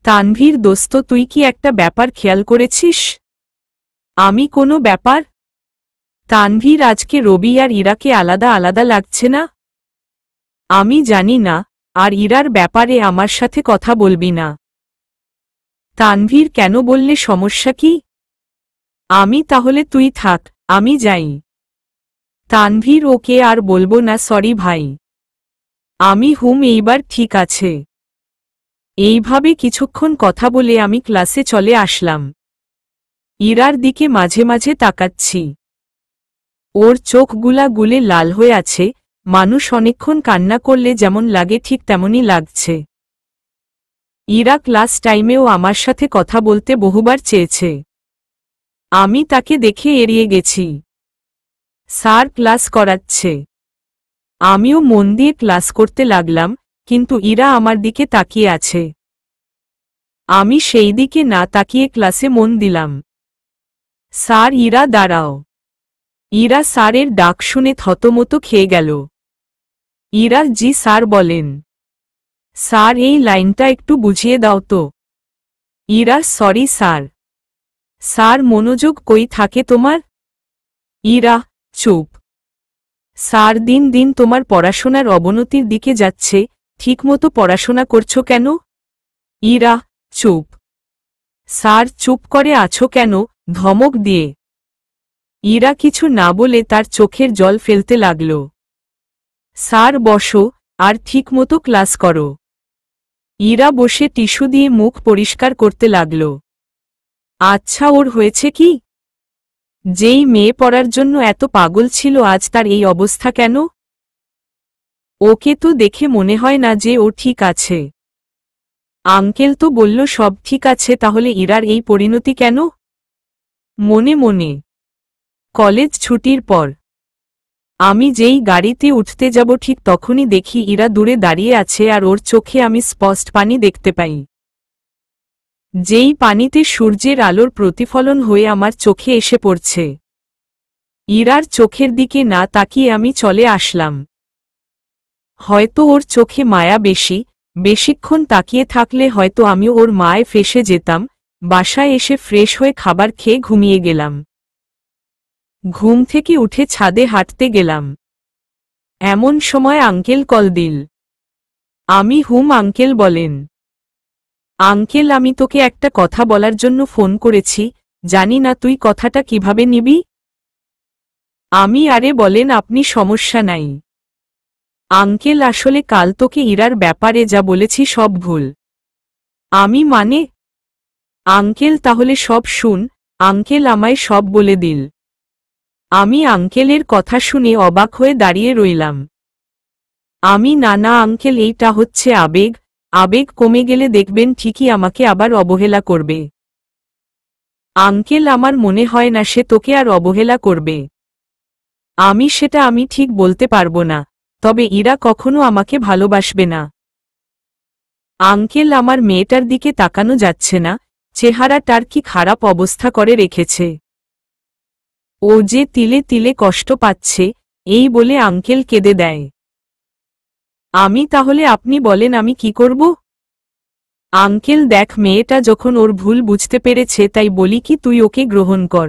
তানভীর দোস্ত, তুই কি একটা ব্যাপার খেয়াল করেছিস? আমি কোনো ব্যাপার? তানভীর, আজকে রবি আর ইরাকে আলাদা আলাদা লাগছে না? আমি জানি না, আর ইরার ব্যাপারে আমার সাথে কথা বলবি না। তানভীর, কেন বললে সমস্যা কি? আমি, তাহলে তুই থাক, আমি যাই। তানভীর, ওকে আর বলবো না, সরি ভাই। আমি এইবার ঠিক আছে। এইভাবে কিছুক্ষণ কথা বলে আমি ক্লাসে চলে আসলাম। ইরার দিকে মাঝে মাঝে তাকাচ্ছি। ওর চোখগুলা গুলে লাল হয়ে আছে, মানুষ অনেকক্ষণ কান্না করলে যেমন লাগে ঠিক তেমনই লাগছে। ইরা ক্লাস টাইমেও আমার সাথে কথা বলতে বহুবার চেয়েছে। আমি তাকে দেখে এড়িয়ে গেছি। স্যার ক্লাস করাচ্ছে। আমিও মন দিয়ে ক্লাস করতে লাগলাম, কিন্তু ইরা আমার দিকে তাকিয়ে আছে। আমি সেই দিকে না তাকিয়ে ক্লাসে মন দিলাম। স্যার, ইরা দাঁড়াও। ইরা স্যারের ডাক শুনে থতমত খেয়ে গেল। ইরা, জি স্যার বলেন। স্যার, এই লাইনটা একটু বুঝিয়ে দাও তো। Ira, sorry sir. স্যার, মনোযোগ কই থাকে তোমার? ইরা, চুপ। স্যার, দিন দিন তোমার পড়াশোনার অবনতির দিকে যাচ্ছে, ঠিকমতো পড়াশোনা করছো কেন? ইরা, চুপ। স্যার, চুপ করে আছো কেন? ধমক দিয়ে। ইরা কিছু না বলে তার চোখের জল ফেলতে লাগল। স্যার, বসো, আর ঠিকমতো ক্লাস করো। ইরা বসে টিস্যু দিয়ে মুখ পরিষ্কার করতে লাগল। আচ্ছা, ওর হয়েছে কি? যেই মেয়ে পড়ার জন্য এত পাগল ছিল, আজ তার এই অবস্থা কেন? ওকে তো দেখে মনে হয় না যে ও ঠিক আছে। আঙ্কেল তো বলল সব ঠিক আছে, তাহলে ইরার এই পরিণতি কেন? মনে মনে। কলেজ ছুটির পর আমি যেই গাড়িতে উঠতে যাব ঠিক তখনই দেখি ইরা দূরে দাঁড়িয়ে আছে, আর ওর চোখে আমি স্পষ্ট পানি দেখতে পাই। যেই পানিতে সূর্যের আলোর প্রতিফলন হয়ে আমার চোখে এসে পড়ছে। ইরার চোখের দিকে না তাকিয়ে আমি চলে আসলাম। হয়তো ওর চোখে মায়া বেশি, বেশিক্ষণ তাকিয়ে থাকলে হয়তো আমি ওর মায়ে ফেসে যেতাম। বাসায় এসে ফ্রেশ হয়ে খাবার খেয়ে ঘুমিয়ে গেলাম। ঘুম থেকে উঠে ছাদে হাঁটতে গেলাম। এমন সময় আঙ্কেল কল দিল। আমি, আঙ্কেল বলেন। আঙ্কেল, আমি তোকে একটা কথা বলার জন্য ফোন করেছি, জানি না তুই কথাটা কিভাবে নিবি। আমি, আরে বলেন, আপনি, সমস্যা নাই। আঙ্কেল, আসলে কাল তোকে ইরার ব্যাপারে যা বলেছি সব ভুল। আমি মানে? আঙ্কেল, তাহলে সব শুন। আঙ্কেল আমায় সব বলে দিল। আমি আঙ্কেলের কথা শুনে অবাক হয়ে দাঁড়িয়ে রইলাম। আমি, না না আঙ্কেল, এইটা হচ্ছে আবেগ। আবেগ কমে গেলে দেখবেন ঠিকই আমাকে আবার অবহেলা করবে। আঙ্কেল, আমার মনে হয় না সে তোকে আর অবহেলা করবে। সেটা আমি ঠিক বলতে পারবো না, তবে ইরা কখনো আমাকে ভালোবাসবে না। আঙ্কেল, আমার মেয়েটার দিকে তাকানো যাচ্ছে না, চেহারাটার কি খারাপ অবস্থা করে রেখেছে। ও যে তিলে তিলে কষ্ট পাচ্ছে, এই বলে আঙ্কেল কেঁদে দেয়। তাহলে আপনি বলেন আমি কি করব? আঙ্কেল, দেখ, মেয়েটা যখন ওর ভুল বুঝতে পেরেছে, তাই বলি কি তুই ওকে গ্রহণ কর।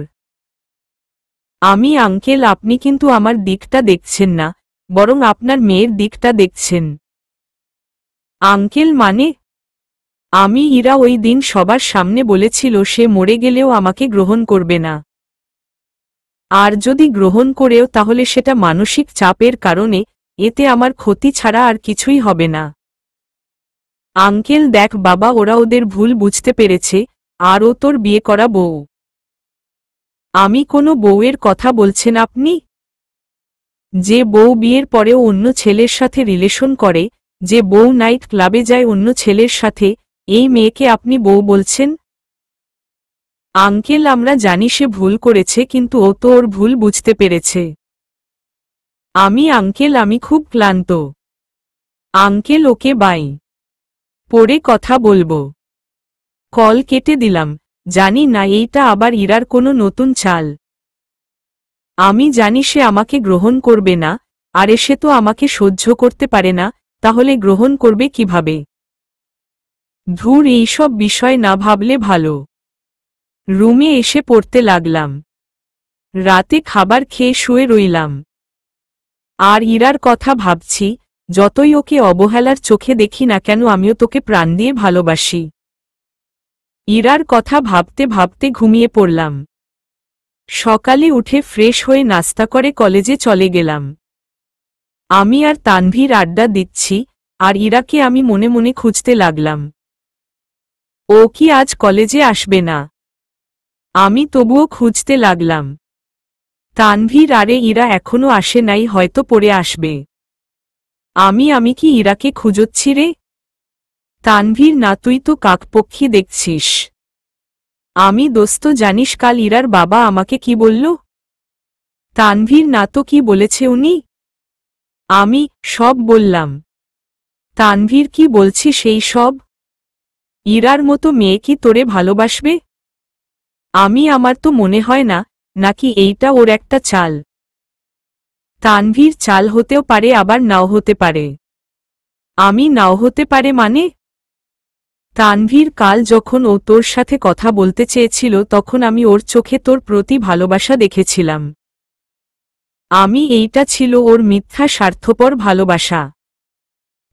আঙ্কেল, আপনি কিন্তু আমার দিকটা দেখছেন না। বরং আপনার মেয়ের দিকটা দেখছেন। আঙ্কেল মানে? আমি ইরা ওই দিন সবার সামনে বলেছিল সে মরে গেলেও আমাকে গ্রহণ করবে না। আর যদি গ্রহণ করেও তাহলে সেটা মানসিক চাপের কারণে, এতে আমার ক্ষতি ছাড়া আর কিছুই হবে না। আঙ্কেল দেখ বাবা, ওরা ওদের ভুল বুঝতে পেরেছে, আর ও তোর বিয়ে করা বউ। আমি কোনো বউয়ের কথা বলছেন আপনি? যে বউ বিয়ের পরেও অন্য ছেলের সাথে রিলেশন করে, যে বউ নাইট ক্লাবে যায় অন্য ছেলের সাথে, এই মেয়েকে আপনি বউ বলছেন? আঙ্কেল আমরা জানি সে ভুল করেছে, কিন্তু ও তো ওর ভুল বুঝতে পেরেছে। আঙ্কেল আমি খুব ক্লান্ত। Uncle okay bye. পরে কথা বলবো। কল কেটে দিলাম। জানি না এইটা আবার ইরার কোনো নতুন চাল। আমি জানি সে আমাকে গ্রহণ করবে না, আর সে তো আমাকে সহ্য করতে পারে না, তাহলে গ্রহণ করবে কিভাবে? ধুর, এইসব বিষয় না ভাবলে ভালো। রুমে এসে পড়তে লাগলাম। রাতে খাবার খেয়ে শুয়ে রইলাম। আর ইরার কথা ভাবছি, যতই ওকে অবহেলার চোখে দেখি না কেন আমিও তোকে প্রাণ দিয়ে ভালোবাসি। ইরার কথা ভাবতে ভাবতে ঘুমিয়ে পড়লাম। সকালে উঠে ফ্রেশ হয়ে নাস্তা করে কলেজে চলে গেলাম। আমি আর তানভীর আড্ডা দিচ্ছি, আর ইরাকে আমি মনে মনে খুঁজতে লাগলাম। ও কি আজ কলেজে আসবে না? আমি তবুও খুঁজতে লাগলাম। তানভীর আরে ইরা এখনো আসে নাই, হয়তো পরে আসবে। আমি কি ইরাকে খুঁজচ্ছি রে? তানভীর না, তুই তো কাকপক্ষী দেখছিস। আমি দোস্ত জানিস কাল ইরার বাবা আমাকে কি বলল? তানভীর না, তো কি বলেছে উনি? আমি সব বললাম। তানভীর কি বলছি সেই সব? ইরার মতো মেয়ে কি তোরে ভালোবাসবে? আমার তো মনে হয় না, নাকি এইটা ওর একটা চাল? তানভীর চাল হতেও পারে, আবার নাও হতে পারে। নাও হতে পারে মানে? তানভীর কাল যখন ও তোর সাথে কথা বলতে চেয়েছিল তখন আমি ওর চোখে তোর প্রতি ভালোবাসা দেখেছিলাম। এইটা ছিল ওর মিথ্যা স্বার্থপর ভালোবাসা।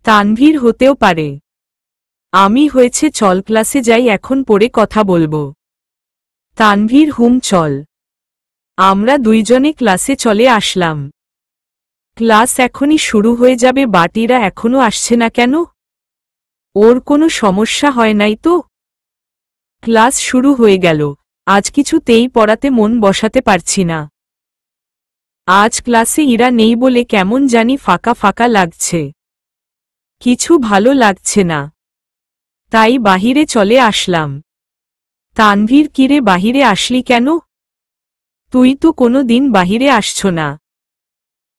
তানভীর হতেও পারে। হয়েছে, চল ক্লাসে যাই, এখন পরে কথা বলবো। তানভীর চল। আমরা দুইজনে ক্লাসে চলে আসলাম। ক্লাস এখনই শুরু হয়ে যাবে, বাটিরা এখনো আসছে না কেন? ওর কোনো সমস্যা হয় নাই তো? ক্লাস শুরু হয়ে গেল। আজ কিছুতেই পড়াতে মন বসাতে পারছি না। আজ ক্লাসে ইরা নেই বলে কেমন জানি ফাঁকা ফাঁকা লাগছে। কিছু ভালো লাগছে না। তাই বাহিরে চলে আসলাম। তানভীর, কিরে বাহিরে আসলি কেন? তুই তো কোনো দিন বাহিরে আসছ না।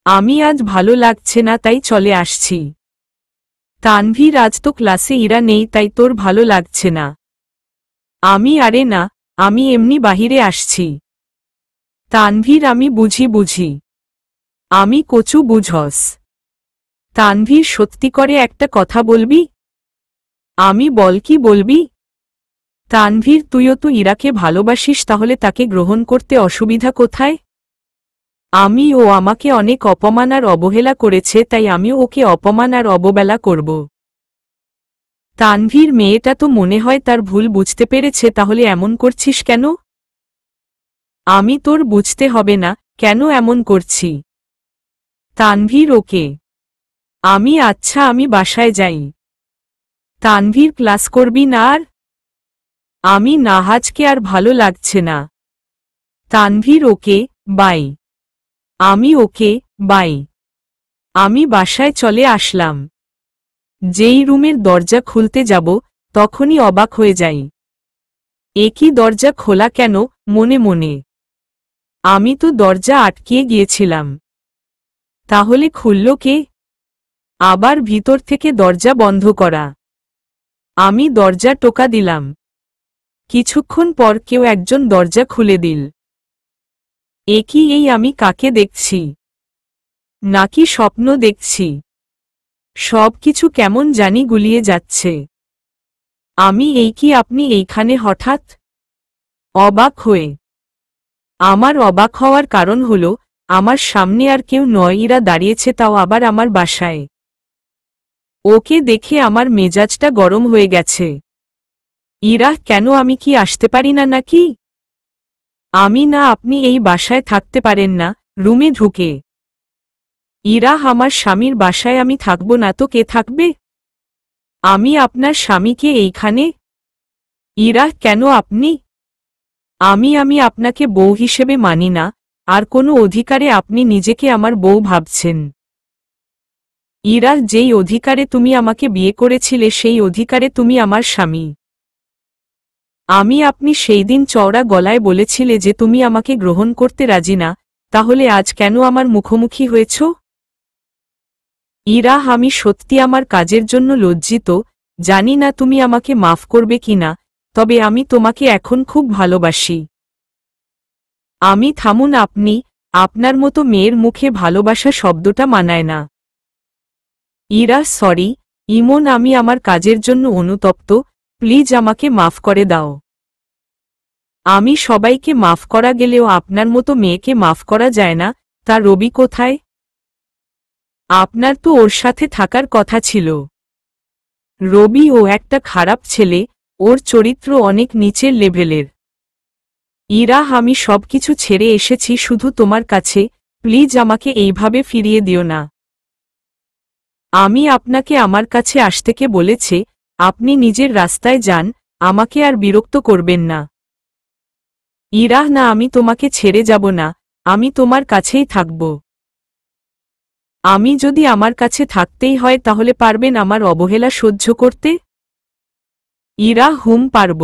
আজ ভালো লাগছে না তাই চলে আসছি। তানভীর, আজ তো ক্লাসে ইরা নেই তাই তোর ভালো লাগছে না? আরে না, এমনি বাহিরে আসছি। তানভীর, আমি বুঝি। কচু বুঝস। তানভীর, সত্যি করে একটা কথা বলবি? বল, কি বলবি? তানভীর, তুইও তো ইরাকে ভালোবাসিস, তাহলে তাকে গ্রহণ করতে অসুবিধা কোথায়? ও আমাকে অনেক অপমান আর অবহেলা করেছে, তাই আমিও ওকে অপমান আর অবহেলা করব। তানভীর, মেয়েটা তো মনে হয় তার ভুল বুঝতে পেরেছে, তাহলে এমন করছিস কেন? তোর বুঝতে হবে না, কেন এমন করছি। তানভীর, ওকে। আচ্ছা, আমি বাসায় যাই। তানভীর, ক্লাস করবি না আর? না, আজকে আর ভালো লাগছে না। Tanvir, okay, bye. Okay, bye. বাসায় চলে আসলাম। যেই রুমের দরজা খুলতে যাব, তখনই অবাক হয়ে যাই। একই দরজা খোলা কেন? মনে মনে তো দরজা আটকিয়ে গিয়েছিলাম। তাহলে খুলল কে? আবার ভিতর থেকে দরজা বন্ধ করা। দরজা টোকা দিলাম। কিছুক্ষণ পর কেউ একজন দরজা খুলে দিল। এই আমি কাকে দেখছি? নাকি স্বপ্ন দেখছি? সব কিছু কেমন জানি গুলিয়ে যাচ্ছে। কি আপনি এইখানে হঠাৎ? অবাক হয়ে। আমার অবাক হওয়ার কারণ হল, আমার সামনে আর কেউ নয়, ইরা দাঁড়িয়েছে, তাও আবার আমার বাসায়। ওকে দেখে আমার মেজাজটা গরম হয়ে গেছে। ইরা, কেন, আমি কি আসতে পারি না নাকি? আমি না, আপনি এই বাসায় থাকতে পারেন না। রুমে ঢুকে। ইরা, আমার স্বামীর বাসায় আমি থাকব না তো কে থাকবে? আমি আপনার স্বামীকে এইখানে। ইরা, কেন আপনি? আমি আপনাকে বউ হিসেবে মানি না, আর কোনো অধিকারে আপনি নিজেকে আমার বউ ভাবছেন। ইরা, যেই অধিকারে তুমি আমাকে বিয়ে করেছিলে সেই অধিকারে তুমি আমার স্বামী। আপনি সেই দিন চওড়া গলায় বলেছিলে যে তুমি আমাকে গ্রহণ করতে রাজি না, তাহলে আজ কেন আমার মুখোমুখি হয়েছ? ইরা, আমি সত্যি আমার কাজের জন্য লজ্জিত। জানি না তুমি আমাকে মাফ করবে কিনা, তবে আমি তোমাকে এখন খুব ভালোবাসি। থামুন আপনি। আপনার মতো মেয়ের মুখে ভালোবাসা শব্দটা মানায় না। ইরা, সরি ইমন, আমি আমার কাজের জন্য অনুতপ্ত। প্লিজ আমাকে মাফ করে দাও। আমি সবাইকে মাফ করা গেলেও আপনার মতো মেয়েকে মাফ করা যায় না। তা রবি কোথায়? আপনার তো ওর সাথে থাকার কথা ছিল। রবি ও একটা খারাপ ছেলে, ওর চরিত্র অনেক নিচের লেভেলের। ইরা, আমি সবকিছু ছেড়ে এসেছি শুধু তোমার কাছে। প্লিজ আমাকে এইভাবে ফিরিয়ে দিও না। আমি আপনাকে আমার কাছে আসতে বলেছে, আপনি নিজের রাস্তায় যান, আমাকে আর বিরক্ত করবেন না। ইরা, না, আমি তোমাকে ছেড়ে যাব না, আমি তোমার কাছেই থাকব। যদি আমার কাছে থাকতেই হয় তাহলে পারবেন আমার অবহেলা সহ্য করতে? ইরা, পারব।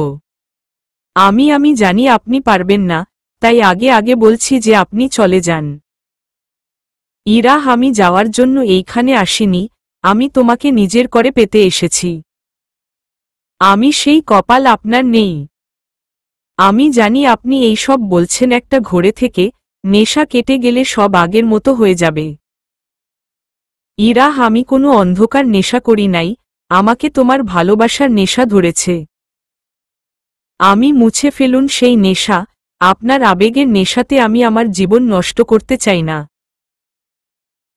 আমি জানি আপনি পারবেন না, তাই আগে আগে বলছি যে আপনি চলে যান। ইরা, আমি যাওয়ার জন্য এইখানে আসিনি, আমি তোমাকে নিজের করে পেতে এসেছি। সেই কপাল আপনার নেই। আমি জানি আপনি এই সব বলছেন একটা ঘোরে থেকে, নেশা কেটে গেলে সব আগের মতো হয়ে যাবে। ইরা, আমি কোনো অন্ধকার নেশা করি নাই, আমাকে তোমার ভালোবাসার নেশা ধরেছে। মুছে ফেলুন সেই নেশা, আপনার আবেগের নেশাতে আমি আমার জীবন নষ্ট করতে চাই না।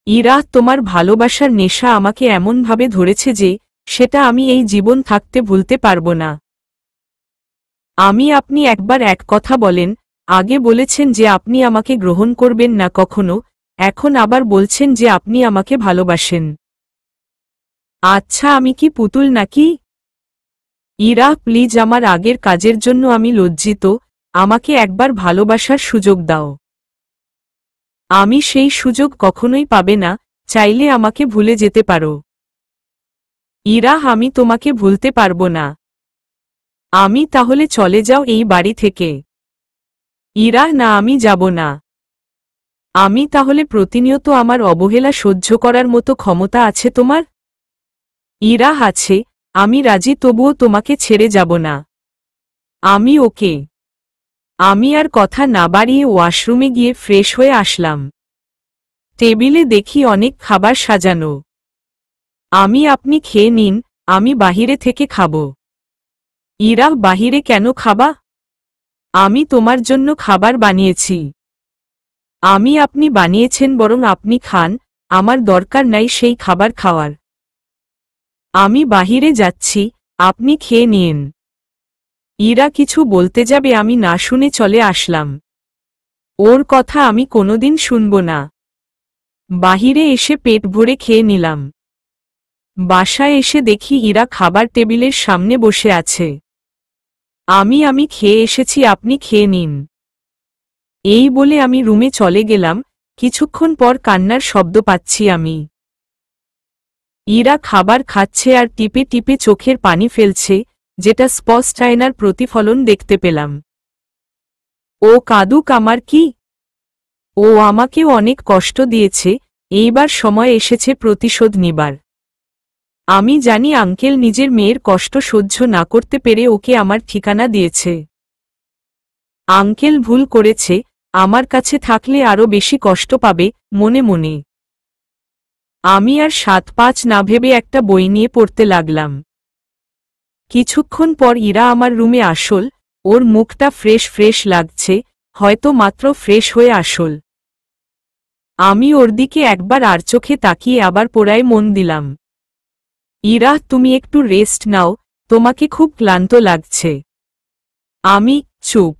ইরা, তোমার ভালোবাসার নেশা আমাকে এমনভাবে ধরেছে যে সেটা আমি এই জীবন থাকতে ভুলতে পারব না। আপনি একবার এক কথা বলেন, আগে বলেছেন যে আপনি আমাকে গ্রহণ করবেন না কখনো, এখন আবার বলছেন যে আপনি আমাকে ভালোবাসেন। আচ্ছা, আমি কি পুতুল নাকি? ইরা, প্লিজ, আমার আগের কাজের জন্য আমি লজ্জিত, আমাকে একবার ভালোবাসার সুযোগ দাও। সেই সুযোগ কখনোই পাবে না, চাইলে আমাকে ভুলে যেতে পারো। ইরা, আমি তোমাকে ভুলতে পারবো না। তাহলে চলে যাও এই বাড়ি থেকে। ইরা, না, আমি যাব না। তাহলে প্রতিনিয়ত আমার অবহেলা সহ্য করার মতো ক্ষমতা আছে তোমার? ইরা, আছে, আমি রাজি, তবুও তোমাকে ছেড়ে যাব না। ওকে। আর কথা না বাড়িয়ে ওয়াশরুমে গিয়ে ফ্রেশ হয়ে আসলাম। টেবিলে দেখি অনেক খাবার সাজানো। আপনি খেয়ে নিন, আমি বাহিরে থেকে খাব। ইরা, বাহিরে কেন খাবা? তোমার জন্য খাবার বানিয়েছি। আপনি বানিয়েছেন, বরং আপনি খান, আমার দরকার নাই সেই খাবার খাওয়ার। বাহিরে যাচ্ছি, আপনি খেয়ে নিন। ইরা কিছু বলতে যাবে, আমি না শুনে চলে আসলাম। ওর কথা আমি কোনোদিন শুনব না। বাহিরে এসে পেট ভরে খেয়ে নিলাম। বাসায় এসে দেখি ইরা খাবার টেবিলের সামনে বসে আছে। আমি খেয়ে এসেছি, আপনি খেয়ে নিন। এই বলে আমি রুমে চলে গেলাম। কিছুক্ষণ পর কান্নার শব্দ পাচ্ছি আমি। ইরা খাবার খাচ্ছে আর টিপে টিপে চোখের পানি ফেলছে, যেটা স্পষ্ট আয়নার প্রতিফলন দেখতে পেলাম। ও কাঁদুক, আমার কি? ও আমাকেও অনেক কষ্ট দিয়েছে, এইবার সময় এসেছে প্রতিশোধ নিবার। আমি জানি আঙ্কেল নিজের মেয়ের কষ্ট সহ্য না করতে পেরে ওকে আমার ঠিকানা দিয়েছে। আঙ্কেল ভুল করেছে, আমার কাছে থাকলে আরো বেশি কষ্ট পাবে, মনে মনে। আর 7-5 না ভেবে একটা বই নিয়ে পড়তে লাগলাম। কিছুক্ষণ পর ইরা আমার রুমে আসল, ওর মুখটা ফ্রেশ ফ্রেশ লাগছে, হয়তো মাত্র ফ্রেশ হয়ে আসল। আমি ওর দিকে একবার আর চোখে তাকিয়ে আবার পড়ায় মন দিলাম। ইরা, তুমি একটু রেস্ট নাও, তোমাকে খুব ক্লান্ত লাগছে। আমি চুপ।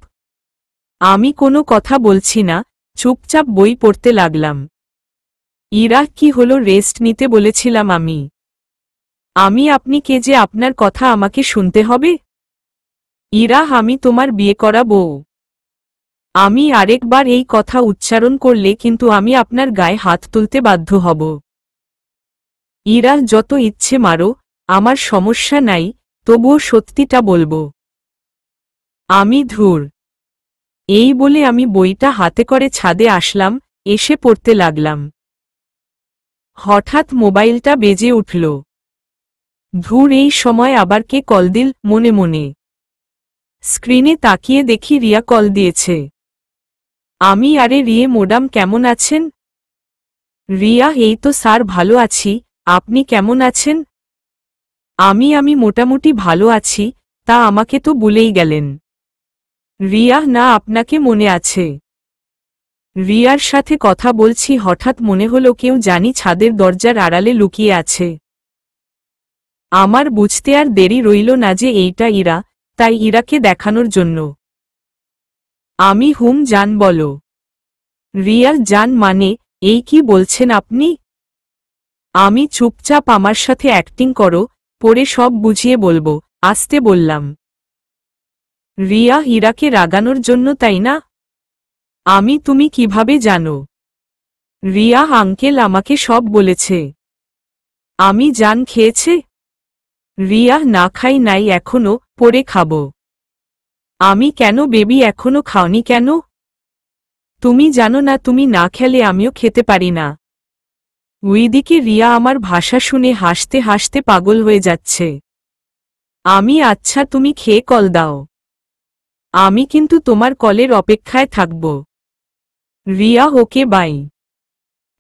আমি কোনো কথা বলছি না, চুপচাপ বই পড়তে লাগলাম। ইরা, কি হলো? রেস্ট নিতে বলেছিলাম আমি। আপনি কে যে আপনার কথা আমাকে শুনতে হবে? ইরা, আমি তোমার বিয়ে করা বউ। আমি আরেকবার এই কথা উচ্চারণ করলে কিন্তু আমি আপনার গায়ে হাত তুলতে বাধ্য হব। ইরা, যত ইচ্ছে মারো, আমার সমস্যা নাই, তবুও সত্যিটা বলবো। আমি ধুর। এই বলে আমি বইটা হাতে করে ছাদে আসলাম, এসে পড়তে লাগলাম। হঠাৎ মোবাইলটা বেজে উঠল। ধুর, এই সময় আবার কে কল দিল মনে মনে। স্ক্রিনে তাকিয়ে দেখি রিয়া কল দিয়েছে। আমি, আরে রিয়ে ম্যাডাম, কেমন আছেন? রিয়া, এই তো স্যার ভালো আছি, আপনি কেমন আছেন? আমি মোটামুটি ভালো আছি, তা আমাকে তো ভুলেই গেলেন। রিয়া, না, আপনাকে মনে আছে। রিয়ার সাথে কথা বলছি, হঠাৎ মনে হলো কেউ জানি ছাদের দরজার আড়ালে লুকিয়ে আছে। আমার বুঝতে আর দেরি রইল না যে এইটা ইরা, তাই ইরাকে দেখানোর জন্য আমি, হুম জান বলো। রিয়া, জান মানে, এই কি বলছেন আপনি? আমি চুপচাপ, আমার সাথে অ্যাক্টিং করো, পরে সব বুঝিয়ে বলবো, আসতে বললাম। রিয়া, ইরাকে রাগানোর জন্য তাই না? আমি, তুমি কিভাবে জানো? রিয়া, আঙ্কেল আমাকে সব বলেছে। আমি, জান খেয়েছে? রিয়া, না খাই নাই এখনো, পরে খাবো। আমি, কেন বেবি, এখনো খাওনি কেন? তুমি জানো না, তুমি না খেলে আমিও খেতে পারি না। ওইদিকে রিয়া আমার ভাষা শুনে হাসতে হাসতে পাগল হয়ে যাচ্ছে। আমি, আচ্ছা তুমি খেয়ে কল দাও। আমি কিন্তু তোমার কলের অপেক্ষায় থাকব। Riya, okay bye.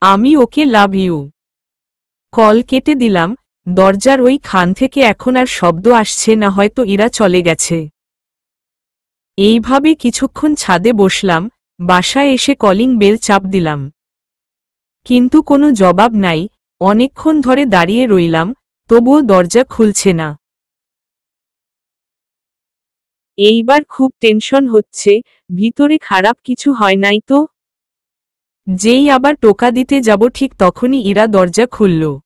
আমি, ওকে, লাভ ইউ। কল কেটে দিলাম। দরজার ওই খান থেকে এখন আর শব্দ আসছে না, হয়তো ইরা চলে গেছে। এইভাবে কিছুক্ষণ ছাদে বসলাম, বাসায় এসে কলিং বেল চাপ দিলাম। কিন্তু কোনো জবাব নাই। অনেকক্ষণ ধরে দাঁড়িয়ে রইলাম, তবুও দরজা খুলছে না। এইবার খুব টেনশন হচ্ছে, ভিতরে খারাপ কিছু হয় নাই তো? যেই আবার টোকা দিতে যাব ঠিক তখনই ইরা দরজা খুলল।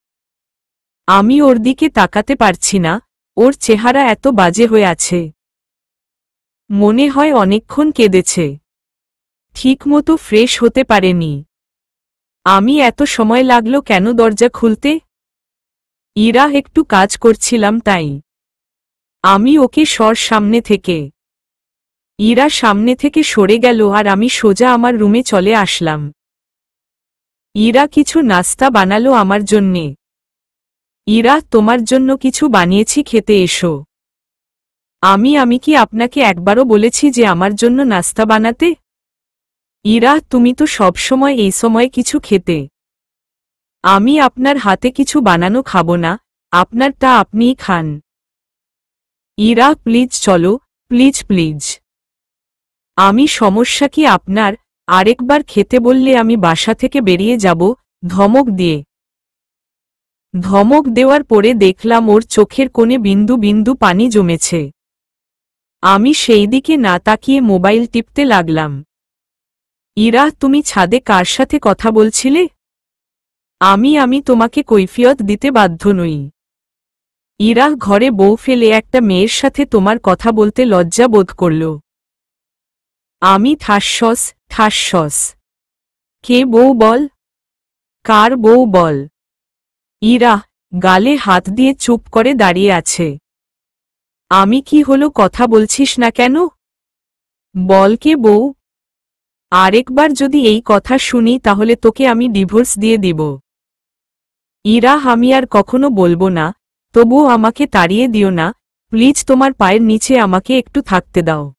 আমি ওর দিকে তাকাতে পারছি না, ওর চেহারা এত বাজে হয়ে আছে। মনে হয় অনেকক্ষণ কেঁদেছে। ঠিকমতো ফ্রেশ হতে পারেনি। আমি, এত সময় লাগলো কেন দরজা খুলতে? ইরা, একটু কাজ করছিলাম তাই। আমি, ওকে সর সামনে থেকে। ইরা সামনে থেকে সরে গেল আর আমি সোজা আমার রুমে চলে আসলাম। ইরা কিছু নাস্তা বানালো আমার জন্যে। ইরা, তোমার জন্য কিছু বানিয়েছি, খেতে এসো। আমি কি আপনাকে একবারও বলেছি যে আমার জন্য নাস্তা বানাতে? ইরা, তুমি তো সবসময় এই সময় কিছু খেতে। আমি আপনার হাতে কিছু বানানো খাবো না, আপনারটা আপনিই খান। ইরা, প্লিজ চলো, প্লিজ প্লিজ। আমি, সমস্যা কি আপনার? আরেকবার খেতে বললে আমি বাসা থেকে বেরিয়ে যাব, ধমক দিয়ে। ধমক দেওয়ার পরে দেখলাম ওর চোখের কোণে বিন্দু বিন্দু পানি জমেছে। আমি সেই দিকে না তাকিয়ে মোবাইল টিপতে লাগলাম। ইরা, তুমি ছাদে কার সাথে কথা বলছিলে? আমি তোমাকে কৈফিয়ত দিতে বাধ্য নই। ইরা, ঘরে বউ ফেলে একটা মেয়ের সাথে তোমার কথা বলতে লজ্জা বোধ করল। আমি, ঠাসস ঠাসস। কে বউ বল? কার বউ বল? ইরা গালে হাত দিয়ে চুপ করে দাঁড়িয়ে আছে। আমি, কি হলো, কথা বলছিস না কেন? বল কে বউ? আরেকবার যদি এই কথা শুনি তাহলে তোকে আমি ডিভোর্স দিয়ে দিব। ইরা, আমি আর কখনো বলবো না, তবুও আমাকে তাড়িয়ে দিও না, প্লিজ, তোমার পায়ের নিচে আমাকে একটু থাকতে দাও।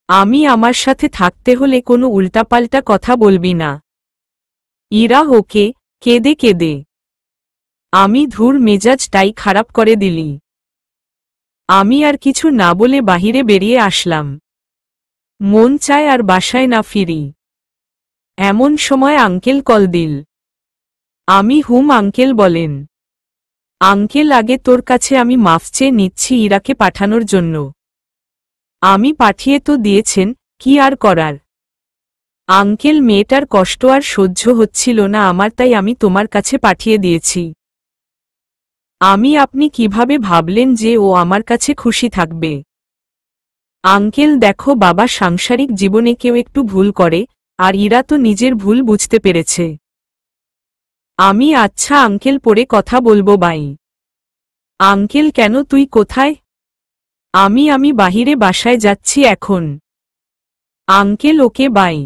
আমি, আমার সাথে থাকতে হলে কোনো উল্টাপাল্টা কথা বলবি না। ইরা, ওকে, কেঁদে কেঁদে। আমি, ধুর, মেজাজটাই খারাপ করে দিলি। আমি আর কিছু না বলে বাহিরে বেরিয়ে আসলাম। মন চায় আর বাসায় না ফিরি। এমন সময় আঙ্কেল কল দিল। আমি হুম আঙ্কেল বলেন। আঙ্কেল আগে তোর কাছে আমি মাফ চেয়ে নিচ্ছি ইরাকে পাঠানোর জন্য। আমি পাঠিয়ে তো দিয়েছেন, কি আর করার। আঙ্কেল মেয়েটার কষ্ট আর সহ্য হচ্ছিল না আমার, তাই আমি তোমার কাছে পাঠিয়ে দিয়েছি। আপনি কিভাবে ভাবলেন যে ও আমার কাছে খুশি থাকবে? আঙ্কেল দেখো বাবা, সাংসারিক জীবনে কেউ একটু ভুল করে, আর ইরা তো নিজের ভুল বুঝতে পেরেছে। আচ্ছা আঙ্কেল পরে কথা বলবো বাই। আঙ্কেল কেন, তুই কোথায়? আমি বাহিরে বাসায় যাচ্ছি এখন। Uncle okay bye.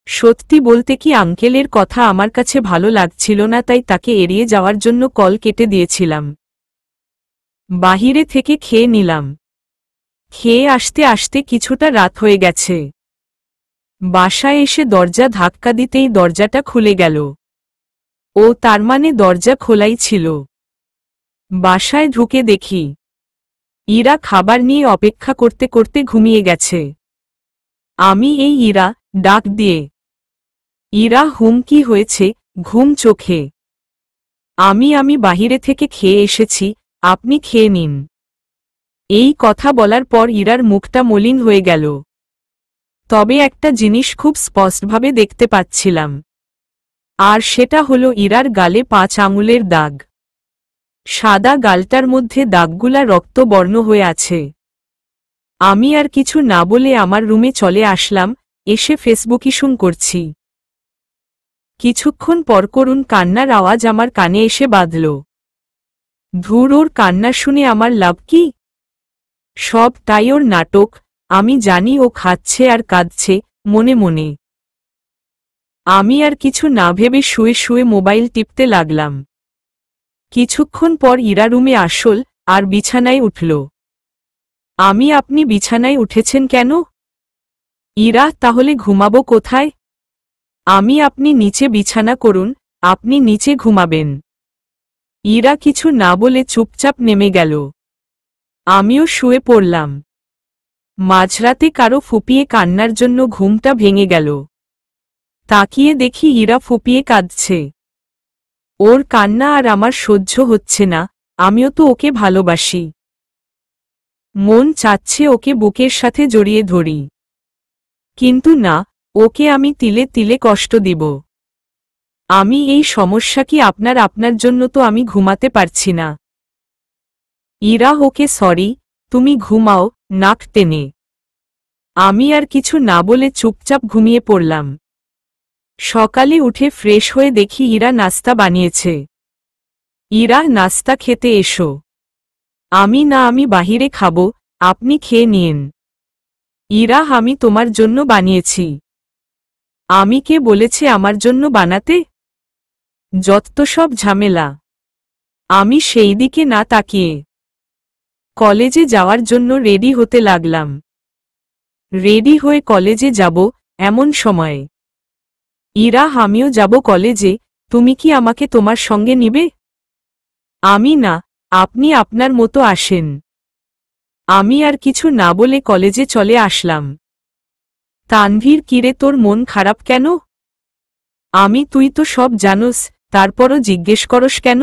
সত্যি বলতে কি আঙ্কেলের কথা আমার কাছে ভালো লাগছিল না, তাই তাকে এড়িয়ে যাওয়ার জন্য কল কেটে দিয়েছিলাম। বাহিরে থেকে খেয়ে নিলাম। খেয়ে আসতে আসতে কিছুটা রাত হয়ে গেছে। বাসায় এসে দরজা ধাক্কা দিতেই দরজাটা খুলে গেল। ও তার মানে দরজা খোলাই ছিল। বাসায় ঢুকে দেখি ইরা খাবার নিয়ে অপেক্ষা করতে করতে ঘুমিয়ে গেছে। এই ইরা ডাক দিয়ে। ইরা হুম, কি হয়েছে? ঘুম চোখে। আমি বাহিরে থেকে খেয়ে এসেছি, আপনি খেয়ে নিন। এই কথা বলার পর ইরার মুখটা মলিন হয়ে গেল। তবে একটা জিনিস খুব স্পষ্টভাবে দেখতে পাচ্ছিলাম, আর সেটা হলো ইরার গালে 5 আঙুলের দাগ। সাদা গালটার মধ্যে দাগগুলা রক্তবর্ণ হয়ে আছে। আমি আর কিছু না বলে আমার রুমে চলে আসলাম, এসে ফেসবুক ইস্যু করছি। কিছুক্ষণ পর করুণ কান্নার আওয়াজ আমার কানে এসে বাঁধল। ধুর, ওর কান্না শুনে আমার লাভ কি? সব তাই ওর নাটক। আমি জানি ও খাচ্ছে আর কাঁদছে মনে মনে। আমি আর কিছু না ভেবে শুয়ে শুয়ে মোবাইল টিপতে লাগলাম। কিছুক্ষণ পর ইরা রুমে আসল আর বিছানায় উঠল। আপনি বিছানায় উঠেছেন কেন? ইরা, তাহলে ঘুমাবো কোথায়? আপনি নিচে বিছানা করুন, আপনি নিচে ঘুমাবেন। ইরা কিছু না বলে চুপচাপ নেমে গেল। আমিও শুয়ে পড়লাম। মাঝরাতে কারো ফুপিয়ে কান্নার জন্য ঘুমটা ভেঙে গেল। তাকিয়ে দেখি ইরা ফুপিয়ে কাঁদছে। ওর কান্না আর আমার সহ্য হচ্ছে না, আমিও তো ওকে ভালোবাসি। মন চাচ্ছে ওকে বুকের সাথে জড়িয়ে ধরি। কিন্তু না, ওকে আমি তিলে তিলে কষ্ট দিব। এই সমস্যা কি আপনার জন্য তো আমি ঘুমাতে পারছি না। ইরা, ওকে সরি, তুমি ঘুমাও, নাক টেনে। আমি আর কিছু না বলে চুপচাপ ঘুমিয়ে পড়লাম। সকালে উঠে ফ্রেশ হয়ে দেখি ইরা নাস্তা বানিয়েছে। ইরা, নাস্তা খেতে এসো। আমি বাহিরে খাবো, আপনি খেয়ে নিন। ইরা, আমি তোমার জন্য বানিয়েছি। কে বলেছে আমার জন্য বানাতে? যত সব ঝামেলা। আমি সেই দিকে না তাকিয়ে কলেজে যাওয়ার জন্য রেডি হতে লাগলাম। রেডি হয়ে কলেজে যাব এমন সময়ে ইরা, আমিও যাব কলেজে, তুমি কি আমাকে তোমার সঙ্গে নিবে? না, আপনি আপনার মতো আসেন। আমি আর কিছু না বলে কলেজে চলে আসলাম। তানভীর, কিরে তোর মন খারাপ কেন? তুই তো সব জানোস, তারপরও জিজ্ঞেস করস কেন?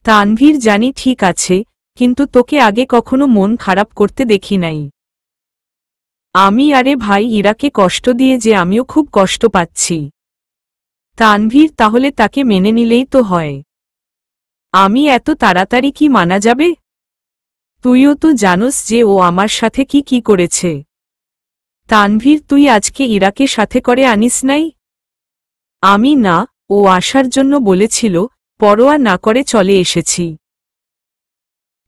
তানভীর, জানি ঠিক আছে, কিন্তু তোকে আগে কখনো মন খারাপ করতে দেখি নাই। আরে ভাই, ইরাকে কষ্ট দিয়ে যে আমিও খুব কষ্ট পাচ্ছি। তানভীর, তাহলে তাকে মেনে নিলেই তো হয়। এত তাড়াতাড়ি কি মানা যাবে? তুইও তো জানোস যে ও আমার সাথে কি কি করেছে। তানভীর, তুই আজকে ইরাকে সাথে করে আনিস নাই? না, ও আসার জন্য বলেছিল, পরোয়া না করে চলে এসেছি।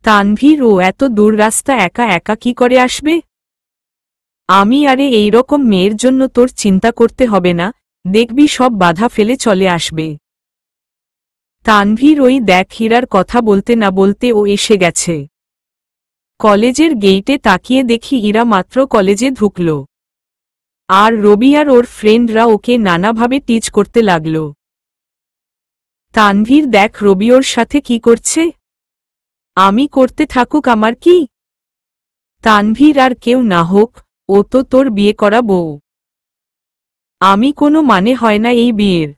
তানভীর, ও এত দূর রাস্তা একা একা কি করে আসবে? আরে এইরকম মেয়ের জন্য তোর চিন্তা করতে হবে না, দেখবি সব বাধা ফেলে চলে আসবে। তানভীর, ওই দেখ, হীরার কথা বলতে না বলতে ও এসে গেছে। কলেজের গেইটে তাকিয়ে দেখি ইরা মাত্র কলেজে ঢুকল। আর রবি আর ওর ফ্রেন্ডরা ওকে নানাভাবে টিচ করতে লাগল। তানভীর, দেখ রবি ওর সাথে কি করছে। করতে থাকুক, আমার কি? তানভীর, আর কেউ না হোক, ও তো তোর বিয়ে করা বউ। আমি কোনো মানে হয় না এই বিয়ের।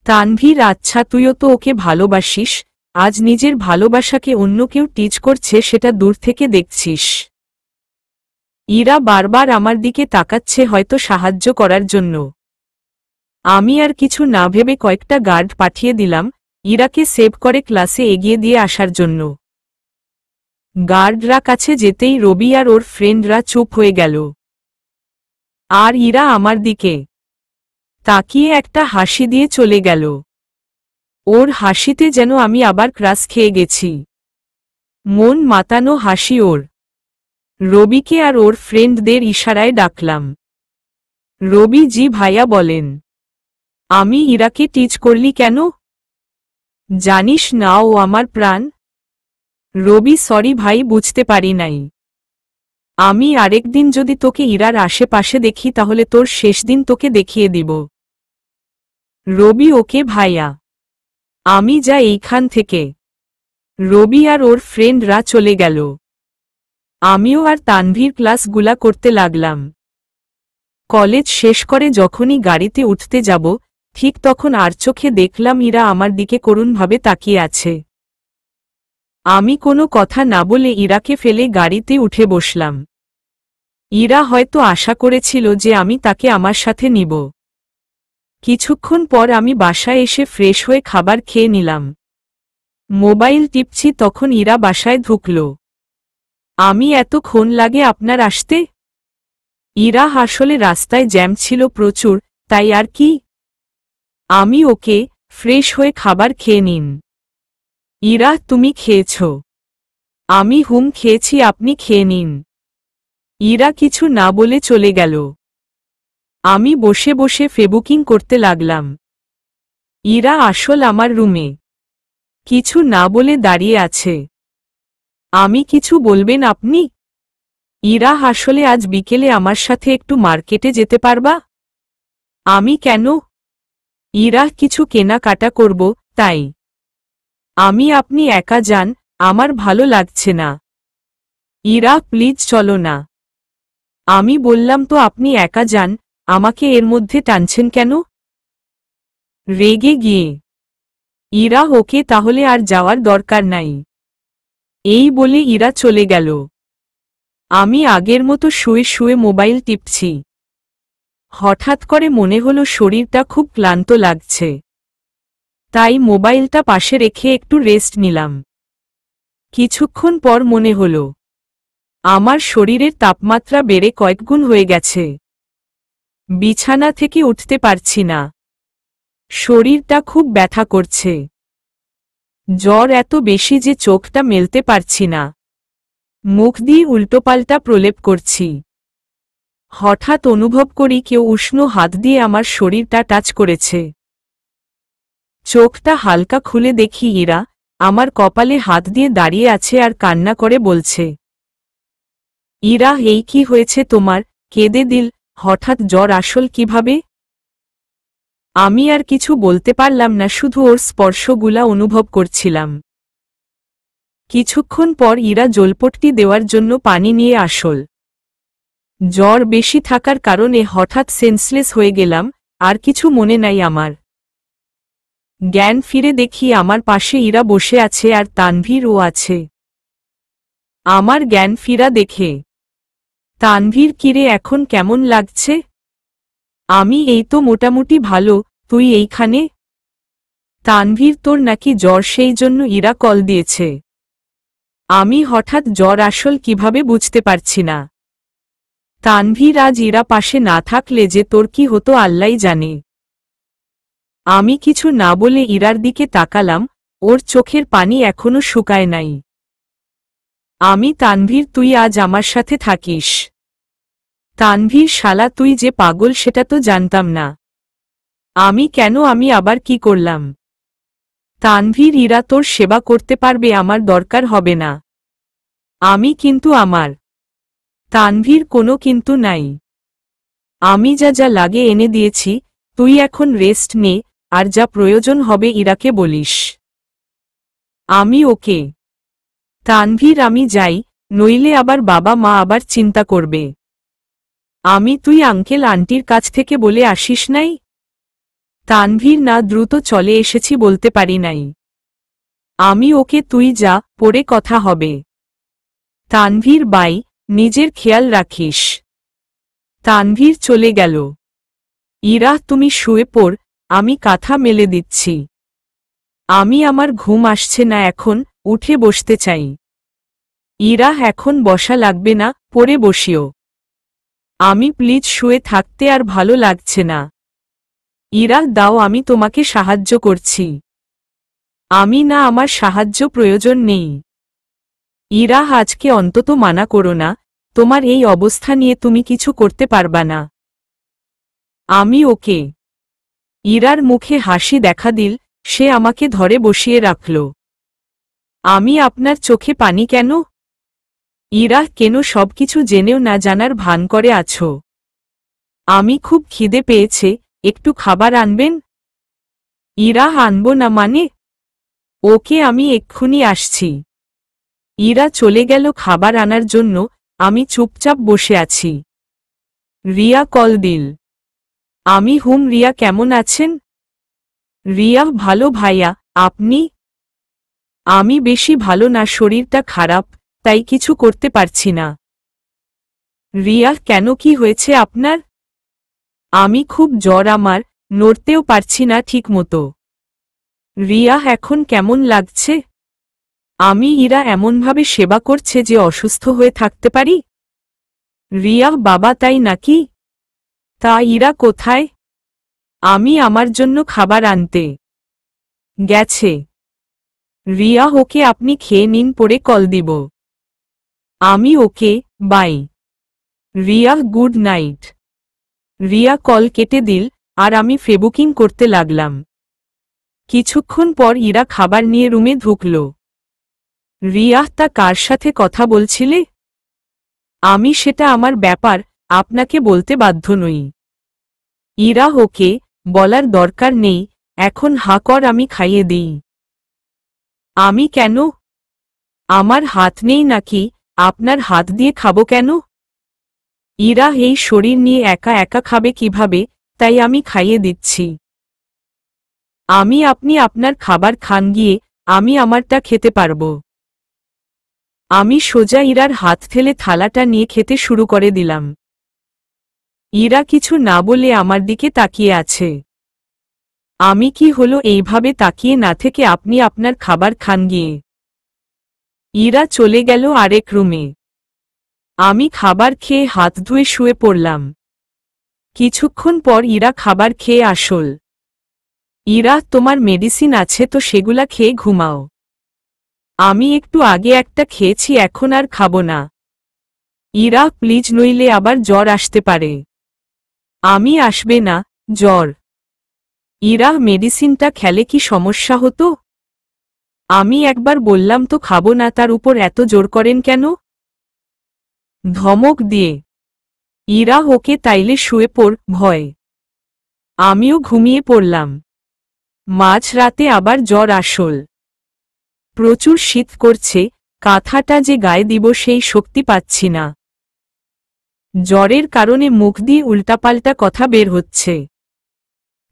তানভীর, আচ্ছা তুইও তো ওকে ভালোবাসিস, আজ নিজের ভালোবাসাকে অন্য কেউ টিচ করছে সেটা দূর থেকে দেখছিস। ইরা বারবার আমার দিকে তাকাচ্ছে, হয়তো সাহায্য করার জন্য। আমি আর কিছু না ভেবে কয়েকটা গার্ড পাঠিয়ে দিলাম ইরাকে সেভ করে ক্লাসে এগিয়ে দিয়ে আসার জন্য। গার্ডরা কাছে যেতেই রবি আর ওর ফ্রেন্ডরা চুপ হয়ে গেল। আর ইরা আমার দিকে তাকিয়ে একটা হাসি দিয়ে চলে গেল। ওর হাসিতে যেন আমি আবার ক্রাশ খেয়ে গেছি। মন মাতানো হাসি ওর। রবিকে আর ওর ফ্রেন্ডদের ইশারায় ডাকলাম। রবি, জি ভাইয়া বলেন। আমি ইরাকে টিচ করলি কেন? জানিস না ও আমার প্রাণ। রবি, সরি ভাই, বুঝতে পারি নাই। আমি আরেকদিন যদি তোকে ইরার আশেপাশে দেখি তাহলে তোর শেষ দিন তোকে দেখিয়ে দিব। রবি, ওকে ভাইয়া। আমি যা এইখান থেকে। রবি আর ওর ফ্রেন্ডরা চলে গেল। আমিও আর তানভীর ক্লাসগুলা করতে লাগলাম। কলেজ শেষ করে যখনই গাড়িতে উঠতে যাব ঠিক তখন আর চোখে দেখলাম ইরা আমার দিকে করুণভাবে তাকিয়ে আছে। আমি কোনো কথা না বলে ইরাকে ফেলে গাড়িতে উঠে বসলাম। ইরা হয়তো আশা করেছিল যে আমি তাকে আমার সাথে নিব। কিছুক্ষণ পর আমি বাসায় এসে ফ্রেশ হয়ে খাবার খেয়ে নিলাম। মোবাইল টিপছি তখন ইরা বাসায় ঢুকল। আমি এতক্ষণ লাগে আপনার আসতে? ইরা, আসলে রাস্তায় জ্যাম ছিল প্রচুর, তাই আর কি। আমি ওকে, ফ্রেশ হয়ে খাবার খেয়ে নিন। ইরা, তুমি খেয়েছ? আমি খেয়েছি, আপনি খেয়ে নিন। ইরা কিছু না বলে চলে গেল। আমি বসে বসে ফেবুকিং করতে লাগলাম। ইরা আসল আমার রুমে কিছু না বলে দাঁড়িয়ে আছে। আমি কিছু বলবেন আপনি? ইরা, আসলে আজ বিকেলে আমার সাথে একটু মার্কেটে যেতে পারবা? আমি কেন? ইরা, কিছু কেনাকাটা করব, তাই। আপনি একা যান, আমার ভালো লাগছে না। ইরা, প্লিজ চলো না। আমি বললাম তো আপনি একা যান, আমাকে এর মধ্যে টানছেন কেন? রেগে গিয়ে ইরা, ওকে তাহলে আর যাওয়ার দরকার নাই। এই বলে ইরা চলে গেল। আমি আগের মতো শুয়ে শুয়ে মোবাইল টিপছি। হঠাৎ করে মনে হলো শরীরটা খুব ক্লান্ত লাগছে। তাই মোবাইলটা পাশে রেখে একটু রেস্ট নিলাম। কিছুক্ষণ পর মনে হলো আমার শরীরের তাপমাত্রা বেড়ে কয়েকগুণ হয়ে গেছে। বিছানা থেকে উঠতে পারছি না। শরীরটা খুব ব্যথা করছে। জ্বর এত বেশি যে চোখটা মেলতে পারছি না। মুখ দিয়ে উল্টোপাল্টা প্রলেপ করছি। হঠাৎ অনুভব করি কেউ উষ্ণ হাত দিয়ে আমার শরীরটা টাচ করেছে। চোখটা হালকা খুলে দেখি ইরা আমার কপালে হাত দিয়ে দাঁড়িয়ে আছে আর কান্না করে বলছে, ইরা, এই কি হয়েছে তোমার, কেঁদে দিল, হঠাৎ জ্বর আসল কিভাবে? আমি আর কিছু বলতে পারলাম না, শুধু ওর স্পর্শগুলা অনুভব করছিলাম। কিছুক্ষণ পর ইরা জলপট্টি দেওয়ার জন্য পানি নিয়ে আসল। জ্বর বেশি থাকার কারণে হঠাৎ সেন্সলেস হয়ে গেলাম, আর কিছু মনে নাই আমার। জ্ঞান ফিরে দেখি আমার পাশে ইরা বসে আছে আর তানভীরও আছে। আমার জ্ঞান ফিরা দেখে তানভীর, কিরে এখন কেমন লাগছে? আমি এই তো মোটামুটি ভালো, তুই এইখানে? তানভীর, তোর নাকি জ্বর, সেই জন্য ইরা কল দিয়েছে। আমি হঠাৎ জ্বর আসল কিভাবে বুঝতে পারছি না। তানভীর, আজ ইরা পাশে না থাকলে যে তোর কি হতো আল্লাই জানে। আমি কিছু না বলে ইরার দিকে তাকালাম, ওর চোখের পানি এখনো শুকায় নাই। আমি, তানভীর, তুই আজ আমার সাথে থাকিস। তানভীর, শালা তুই যে পাগল সেটা তো জানতাম না। আমি কেন, আমি আবার কি করলাম? তানভীর, ইরা তোর সেবা করতে পারবে, আমার দরকার হবে না। আমি কিন্তু আমার। তানভীর, কোনো কিন্তু নাই। আমি যা যা লাগে এনে দিয়েছি, তুই এখন রেস্ট নে, আর যা প্রয়োজন হবে ইরাকে বলিস। আমি ওকে। তানভীর, আমি যাই, নইলে আবার বাবা মা আবার চিন্তা করবে। আমি তুই আঙ্কেল আন্টির কাছ থেকে বলে আসিস নাই? তানভীর না দ্রুত চলে এসেছি বলতে পারি নাই। আমি ওকে তুই যা, পরে কথা হবে। তানভীর বাই, নিজের খেয়াল রাখিস। তানভীর চলে গেল। ইরা তুমি শুয়ে পড়, আমি কাঁথা মেলে দিচ্ছি। আমি আমার ঘুম আসছে না এখন, উঠে বসতে চাই। ইরা এখন বসা লাগবে না, পড়ে বসিও। আমি প্লিজ শুয়ে থাকতে আর ভালো লাগছে না। ইরা দাও আমি তোমাকে সাহায্য করছি। আমি না আমার সাহায্য প্রয়োজন নেই। ইরা আজকে অন্তত মানা করো না, তোমার এই অবস্থা নিয়ে তুমি কিছু করতে পারবা না। আমি ওকে। ইরার মুখে হাসি দেখা দিল, সে আমাকে ধরে বসিয়ে রাখল। আমি আপনার চোখে পানি কেন? ইরা কেন সবকিছু জেনেও না জানার ভান করে আছো? আমি খুব খিদে পেয়েছে, একটু খাবার আনবেন? ইরা আনবো না মানে? ওকে আমি এক্ষুনি আসছি। ইরা চলে গেল খাবার আনার জন্য, আমি চুপচাপ বসে আছি। রিয়া কল দিল। আমি রিয়া কেমন আছেন? রিয়া ভালো ভাইয়া, আপনি? আমি বেশি ভালো না, শরীরটা খারাপ, তাই কিছু করতে পারছি না। রিয়া কেন, কি হয়েছে আপনার? আমি খুব জ্বর, আমার নড়তেও পারছি না ঠিক মতো। রিয়া এখন কেমন লাগছে? আমি ইরা এমনভাবে সেবা করছে যে অসুস্থ হয়ে থাকতে পারি? রিয়া বাবা তাই নাকি? তা ইরা কোথায়? আমি আমার জন্য খাবার আনতে গেছে। রিয়া ওকে আপনি খেয়ে নিন, পরে কল দিব। আমি okay, bye. Riya good night. Riya call কেটে দিল, আর আমি ফেবুকিং করতে লাগলাম। কিছুক্ষণ পর ইরা খাবার নিয়ে রুমে ঢুকল। রিয়া তা কার সাথে কথা বলছিলে? আমি সেটা আমার ব্যাপার, আপনাকে বলতে বাধ্য নই। ইরা ওকে বলার দরকার নেই, এখন হা কর, আমি খাইয়ে দিই। আমি কেন? আমার হাত নেই নাকি? আপনার হাত দিয়ে খাবো কেন? ইরা এই শরীর নিয়ে একা একা খাবে কিভাবে, তাই আমি খাইয়ে দিচ্ছি। আপনি আপনার খাবার খান গিয়ে, আমি আমারটা খেতে পারব। আমি সোজা ইরার হাত ঠেলে থালাটা নিয়ে খেতে শুরু করে দিলাম। ইরা কিছু না বলে আমার দিকে তাকিয়ে আছে। আমি কি হলো এইভাবে তাকিয়ে না থেকে আপনি আপনার খাবার খান গিয়ে। ইরা চলে গেল আরেক রুমে। আমি খাবার খেয়ে হাত ধুয়ে শুয়ে পড়লাম। কিছুক্ষণ পর ইরা খাবার খেয়ে আসল। ইরা তোমার মেডিসিন আছে তো, সেগুলা খেয়ে ঘুমাও। আমি একটু আগে একটা খেয়েছি, এখন আর খাবো না। ইরা প্লিজ, নইলে আবার জ্বর আসতে পারে। আমি আসবে না, জ্বর। ইরা মেডিসিনটা খেলে কি সমস্যা হতো? আমি একবার বললাম তো খাবো না, তার উপর এত জোর করেন কেন? ধমক দিয়ে। ইরা ওকে তাইলে শুয়ে পড়, ভয়। আমিও ঘুমিয়ে পড়লাম। মাঝরাতে আবার জ্বর আসল। প্রচুর শীত করছে, কাঁথাটা যে গায়ে দিব সেই শক্তি পাচ্ছি না। জ্বরের কারণে মুখ দিয়ে উল্টাপাল্টা কথা বের হচ্ছে।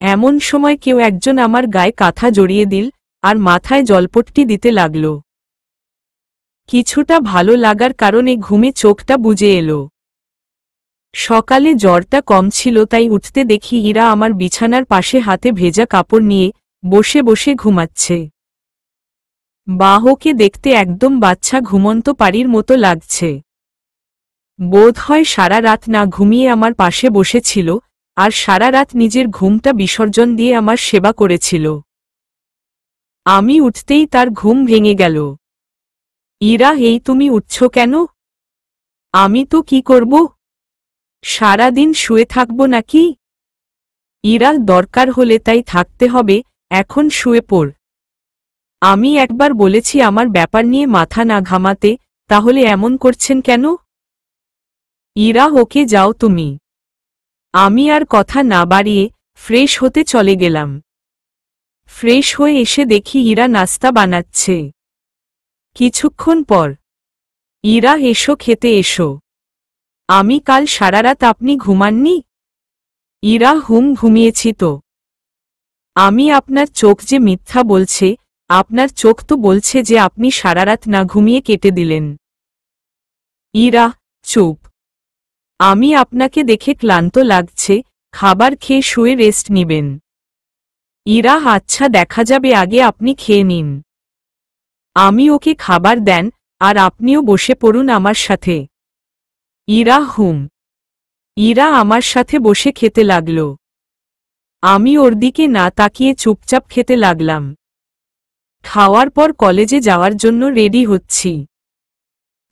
এমন সময় কেউ একজন আমার গায়ে কাঁথা জড়িয়ে দিল, আর মাথায় জলপট্টি দিতে লাগল। কিছুটা ভালো লাগার কারণে ঘুমে চোখটা বুজে এলো। সকালে জ্বরটা কম ছিল, তাই উঠতে দেখি ইরা আমার বিছানার পাশে হাতে ভেজা কাপড় নিয়ে বসে বসে ঘুমাচ্ছে। বাহকে দেখতে একদম বাচ্চা ঘুমন্ত পারির মতো লাগছে। বোধ হয় সারা রাত না ঘুমিয়ে আমার পাশে বসেছিল, আর সারা রাত নিজের ঘুমটা বিসর্জন দিয়ে আমার সেবা করেছিল। আমি উঠতেই তার ঘুম ভেঙে গেল। ইরা এই তুমি উঠছ কেন? আমি তো কি করব? সারাদিন শুয়ে থাকব নাকি? ইরা দরকার হলে তাই থাকতে হবে, এখন শুয়ে পড়। আমি একবার বলেছি আমার ব্যাপার নিয়ে মাথা না ঘামাতে, তাহলে এমন করছেন কেন? ইরা ওকে যাও তুমি। আমি আর কথা না বাড়িয়ে ফ্রেশ হতে চলে গেলাম। ফ্রেশ হয়ে এসে দেখি ইরা নাস্তা বানাচ্ছে। কিছুক্ষণ পর, ইরা এসো খেতে এসো। আমি কাল সারা রাত আপনি ঘুমাননি? ইরা ঘুমিয়েছি তো। আমি আপনার চোখ যে মিথ্যা বলছে, আপনার চোখ তো বলছে যে আপনি সারা রাত না ঘুমিয়ে কেটে দিলেন। ইরা, চুপ। আমি আপনাকে দেখে ক্লান্ত লাগছে, খাবার খেয়ে শুয়ে রেস্ট নিবেন। ইরা, আচ্ছা দেখা যাবে, আগে আপনি খেয়ে নিন। আমি ওকে খাবার দেন, আর আপনিও বসে পড়ুন আমার সাথে। ইরা ইরা আমার সাথে বসে খেতে লাগল। আমি ওর দিকে না তাকিয়ে চুপচাপ খেতে লাগলাম। খাওয়ার পর কলেজে যাওয়ার জন্য রেডি হচ্ছি।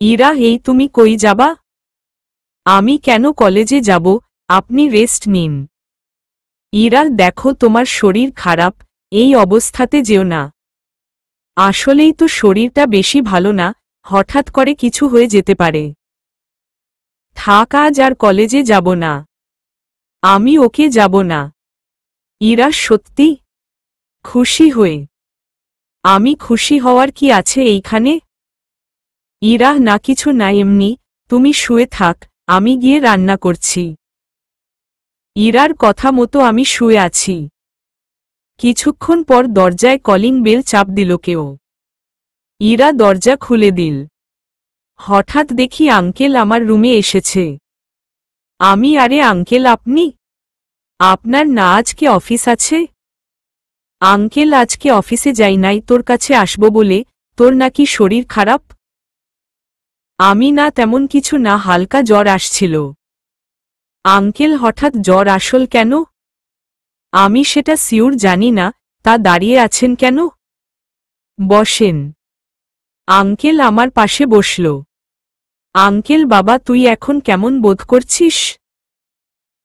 ইরা, এই তুমি কই যাবা? আমি কেন কলেজে যাব, আপনি রেস্ট নিন। ইরা, দেখো তোমার শরীর খারাপ, এই অবস্থাতে যেও না। আসলেই তো শরীরটা বেশি ভালো না, হঠাৎ করে কিছু হয়ে যেতে পারে। থাক, আজ আর কলেজে যাব না। আমি ওকে যাব না। ইরা, সত্যি? খুশি হয়ে? আমি খুশি হওয়ার কি আছে এইখানে? ইরা, না কিছু না, এমনি। তুমি শুয়ে থাক, আমি গিয়ে রান্না করছি। ইরার কথা মতো আমি শুয়ে আছি। কিছুক্ষণ পর দরজায় কলিং বেল চাপ দিল কেউ। ইরা দরজা খুলে দিল। হঠাৎ দেখি আঙ্কেল আমার রুমে এসেছে। আমি, আরে আঙ্কেল আপনি? আপনার না আজকে অফিস আছে? আঙ্কেল, আজকে অফিসে যাই নাই তোর কাছে আসবো বলে। তোর নাকি শরীর খারাপ? আমি, না তেমন কিছু না, হালকা জ্বর আসছিল। আঙ্কেল, হঠাৎ জ্বর আসল কেন? আমি সেটা সিউর জানি না, তা দাঁড়িয়ে আছেন কেন? বসেন। আঙ্কেল আমার পাশে বসল। আঙ্কেল, বাবা তুই এখন কেমন বোধ করছিস?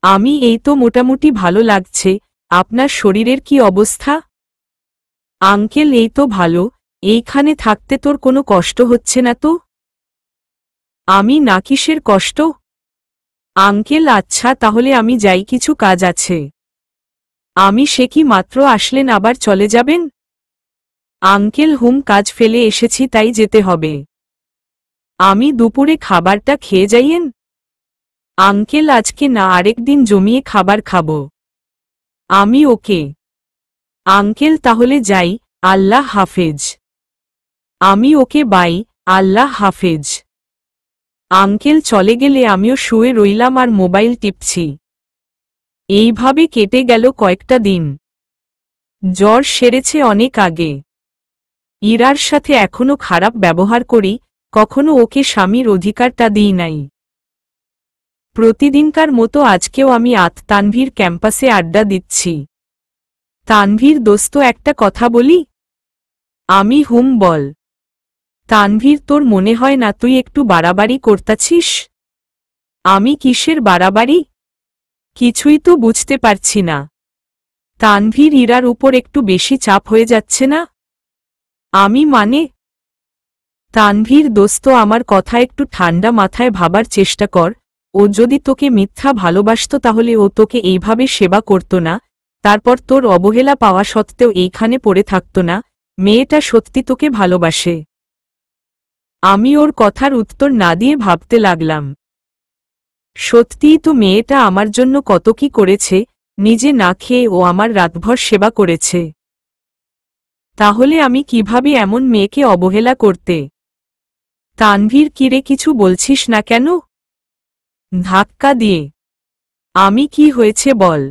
আমি, এই তো মোটামুটি ভালো লাগছে। আপনার শরীরের কি অবস্থা? আঙ্কেল, এই তো ভালো। এইখানে থাকতে তোর কোনো কষ্ট হচ্ছে না তো? আমি, না কিসের কষ্ট? আঙ্কেল, আচ্ছা তাহলে আমি যাই, কিছু কাজ আছে। আমি, সে কি মাত্র আসলেন আবার চলে যাবেন? আঙ্কেল, কাজ ফেলে এসেছি তাই যেতে হবে। আমি দুপুরে খাবারটা খেয়ে যাইয়েন? আঙ্কেল, আজকে না, আরেকদিন জমিয়ে খাবার খাব। আমি, ওকে। আঙ্কেল, তাহলে যাই, আল্লাহ হাফেজ। আমি, ওকে বাই, আল্লাহ হাফেজ। আঙ্কেল চলে গেলে আমিও শুয়ে রইলাম আর মোবাইল টিপছি। এইভাবে কেটে গেল কয়েকটা দিন। জ্বর সেরেছে অনেক আগে। ইরার সাথে এখনো খারাপ ব্যবহার করি, কখনো ওকে স্বামীর অধিকারটা দিই নাই। প্রতিদিনকার মতো আজকেও আমি তানভীর ক্যাম্পাসে আড্ডা দিচ্ছি। তানভীর, দোস্ত একটা কথা বলি? আমি, বল। তানভীর, তোর মনে হয় না তুই একটু বাড়াবাড়ি করতাছিস? আমি, কিসের বাড়াবাড়ি? কিছুই তো বুঝতে পারছি না। তানভীর, ইরার উপর একটু বেশি চাপ হয়ে যাচ্ছে না? আমি, মানে? তানভীর, দোস্ত আমার কথা একটু ঠান্ডা মাথায় ভাবার চেষ্টা কর। ও যদি তোকে মিথ্যা ভালোবাসত তাহলে ও তোকে এইভাবে সেবা করত না, তারপর তোর অবহেলা পাওয়া সত্ত্বেও এইখানে পড়ে থাকত না। মেয়েটা সত্যি তোকে ভালোবাসে। আমি ওর কথার উত্তর না দিয়ে ভাবতে লাগলাম। সত্যিই তো মেয়েটা আমার জন্য কত কি করেছে, নিজে না খেয়ে ও আমার রাতভর সেবা করেছে। তাহলে আমি কিভাবে এমন মেয়েকে অবহেলা করতে? তানভীর, কিরে কিছু বলছিস না কেন? ধাক্কা দিয়ে। আমি, কি হয়েছে বল।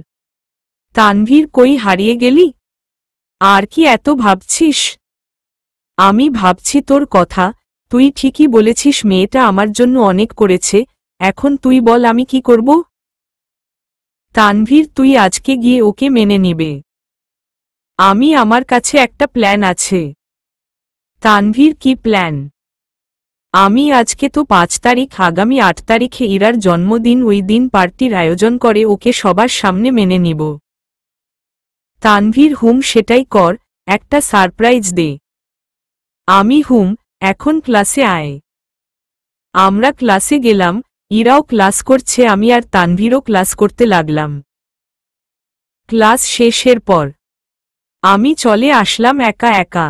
তানভীর, কই হারিয়ে গেলি? আর কি এত ভাবছিস? আমি ভাবছি তোর কথা। তুই ঠিকই বলেছিস, মেয়েটা আমার জন্য অনেক করেছে। এখন তুই বল আমি কি করব? তানভীর, তুই আজকে গিয়ে ওকে মেনে নিবে। আমি, আমার কাছে একটা প্ল্যান আছে। তানভীর, কি প্ল্যান? আমি, আজকে তো 5 তারিখ, আগামী 8 তারিখে ইরার জন্মদিন, ওই দিন পার্টির আয়োজন করে ওকে সবার সামনে মেনে নিব। তানভীর, সেটাই কর, একটা সারপ্রাইজ দে। আমি, এখন ক্লাসে আয়। আমরা ক্লাসে গেলাম, ইরাও ক্লাস করছে, আমি আর তানভীরও ক্লাস করতে লাগলাম। ক্লাস শেষের পর আমি চলে আসলাম একা একা।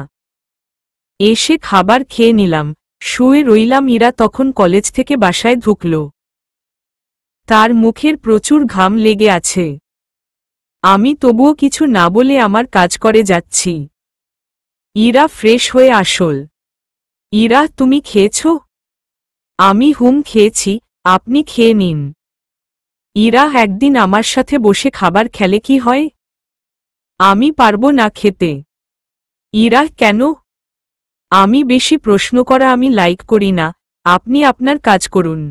এসে খাবার খেয়ে নিলাম, শুয়ে রইলাম। ইরা তখন কলেজ থেকে বাসায় ঢুকল। তার মুখের প্রচুর ঘাম লেগে আছে। আমি তবুও কিছু না বলে আমার কাজ করে যাচ্ছি। ইরা ফ্রেশ হয়ে আসল। ইরা, তুমি খেয়েছ? আমি খেয়েছি, আপনি খেয়ে নিন। ইরা একদিন আমার সাথে বসে খাবার খেলে কি হয়? আমি পারবো না খেতে। ইরা, কেন? আমি বেশি প্রশ্ন করা আমি লাইক করি না, আপনি আপনার কাজ করুন।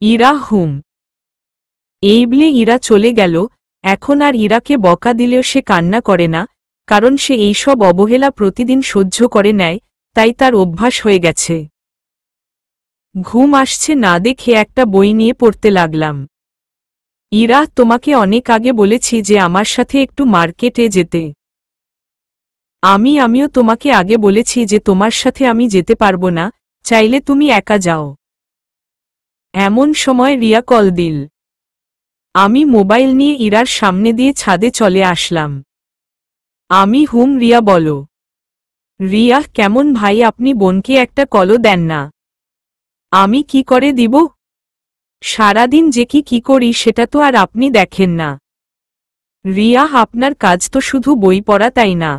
ইরা এই বলে ইরা চলে গেল। এখন আর ইরাকে বকা দিলেও সে কান্না করে না, কারণ সে এইসব অবহেলা প্রতিদিন সহ্য করে নেয়, তাই তার অভ্যাস হয়ে গেছে। ঘুম আসছে না দেখে একটা বই নিয়ে পড়তে লাগলাম। ইরা, তোমাকে অনেক আগে বলেছি যে আমার সাথে একটু মার্কেটে যেতে। আমিও তোমাকে আগে বলেছি যে তোমার সাথে আমি যেতে পারবো না, চাইলে তুমি একা যাও। এমন সময় রিয়া কল দিল। আমি মোবাইল নিয়ে ইরার সামনে দিয়ে ছাদে চলে আসলাম। আমি রিয়া বলো। রিয়া, কেমন ভাই আপনি বোনকে একটা কলও দেন না? আমি কি করে দিব? সারাদিন যে কি করি সেটা তো আর আপনি দেখেন না। রিয়া, আপনার কাজ তো শুধু বই পড়া, তাই না?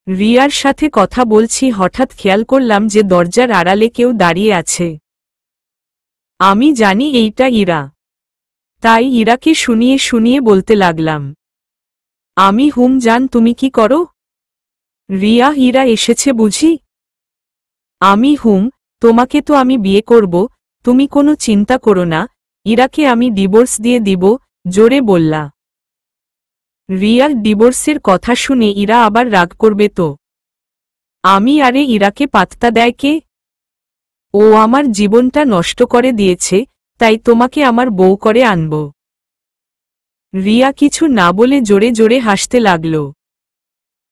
রিয়ার সাথে কথা বলছি, হঠাৎ খেয়াল করলাম যে দরজার আড়ালে কেউ দাঁড়িয়ে আছে। আমি জানি এইটা ইরা, তাই ইরাকে শুনিয়ে শুনিয়ে বলতে লাগলাম। আমি জান, তুমি কি করো? রিয়া, ইরা এসেছে বুঝি? আমি তোমাকে তো আমি বিয়ে করব, তুমি কোনো চিন্তা করো না, ইরাকে আমি ডিভোর্স দিয়ে দিব, জোরে বললা। রিয়ার ডিভোর্সের কথা শুনে ইরা আবার রাগ করবে তো? আরে ইরাকে পাত্তা দেয় কে? ও আমার জীবনটা নষ্ট করে দিয়েছে, তাই তোমাকে আমার বউ করে আনব। রিয়া কিছু না বলে জোরে জোরে হাসতে লাগল।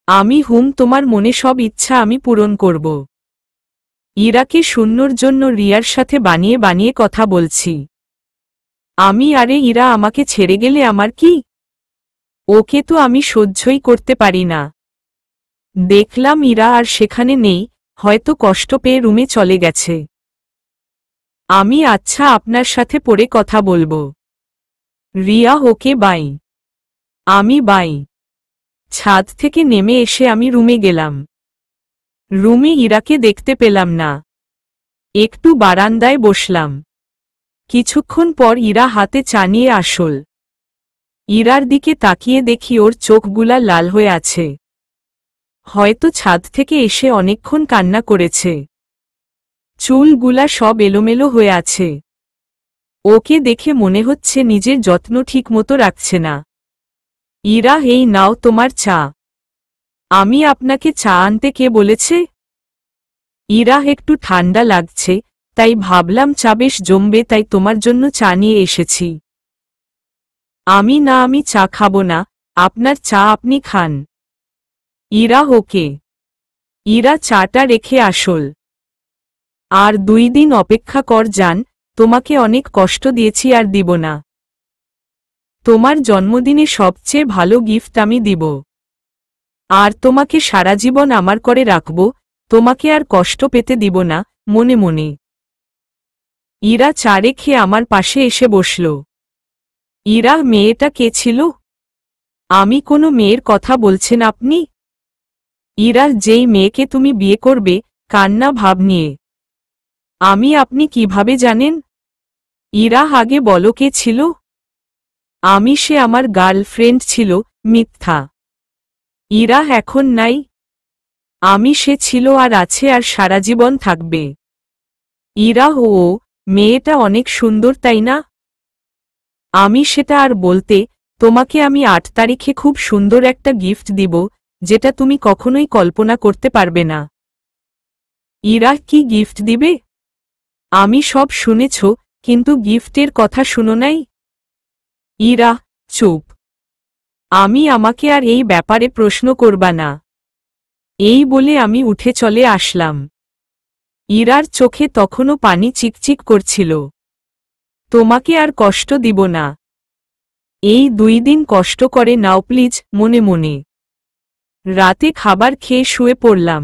আমি তোমার মনে সব ইচ্ছা আমি পূরণ করব। ইরাকে শূন্যর জন্য রিয়ার সাথে বানিয়ে বানিয়ে কথা বলছি। আরে ইরা আমাকে ছেড়ে গেলে আমার কি? ওকে তো আমি সহ্যই করতে পারি না। দেখলাম ইরা আর সেখানে নেই, হয়তো কষ্ট পেয়ে রুমে চলে গেছে। আচ্ছা, আপনার সাথে পরে কথা বলবো। Riya, okay bye. আমি বাই। ছাদ থেকে নেমে এসে আমি রুমে গেলাম। রুমে ইরাকে দেখতে পেলাম না। একটু বারান্দায় বসলাম। কিছুক্ষণ পর ইরা হাতে চা নিয়ে আসল। ইরার দিকে তাকিয়ে দেখি ওর চোখগুলা লাল হয়ে আছে। হয়তো ছাদ থেকে এসে অনেকক্ষণ কান্না করেছে। চুলগুলা সব এলোমেলো হয়ে আছে। ওকে দেখে মনে হচ্ছে নিজের যত্ন ঠিকমতো রাখছে না। ইরা, এই নাও তোমার চা। আপনাকে চা আনতে কে বলেছে? ইরা, একটু ঠান্ডা লাগছে, তাই ভাবলাম চা বেশ জমবে, তাই তোমার জন্য চা নিয়ে এসেছি। আমি চা খাবো না, আপনার চা আপনি খান। ইরা, ওকে। ইরা চাটা রেখে আসল। আর 2 দিন অপেক্ষা কর জান, তোমাকে অনেক কষ্ট দিয়েছি আর দিব না। তোমার জন্মদিনে সবচেয়ে ভালো গিফট আমি দিব। আর তোমাকে সারা জীবন আমার করে রাখব, তোমাকে আর কষ্ট পেতে দিব না, মনে মনে। ইরা চা রেখে আমার পাশে এসে বসল। ইরা, মেয়েটা কে ছিল? আমি কোনো মেয়ের কথা বলছেন আপনি? ইরার যেই মেয়েকে তুমি বিয়ে করবে, কান্না ভাব নিয়ে। আপনি কিভাবে জানেন? ইরা, আগে বলো কে ছিল? সে আমার গার্লফ্রেন্ড ছিল। মিথ্যা। ইরা, এখন নাই। সে ছিল আর আছে আর সারা জীবন থাকবে। ইরা, ও মেয়েটা অনেক সুন্দর, তাই না? সেটা আর বলতে, তোমাকে আমি 8 তারিখে খুব সুন্দর একটা গিফট দিব, যেটা তুমি কখনোই কল্পনা করতে পারবে না। ইরা, কি গিফট দিবে? সব শুনেছ, কিন্তু গিফটের কথা শুনো নাই? ইরা, চুপ। আমাকে আর এই ব্যাপারে প্রশ্ন করবা না। এই বলে আমি উঠে চলে আসলাম। ইরার চোখে তখনও পানি চিকচিক করছিল। তোমাকে আর কষ্ট দিব না। এই 2 দিন কষ্ট করে নাও প্লিজ, মনে মনে। রাতে খাবার খেয়ে শুয়ে পড়লাম।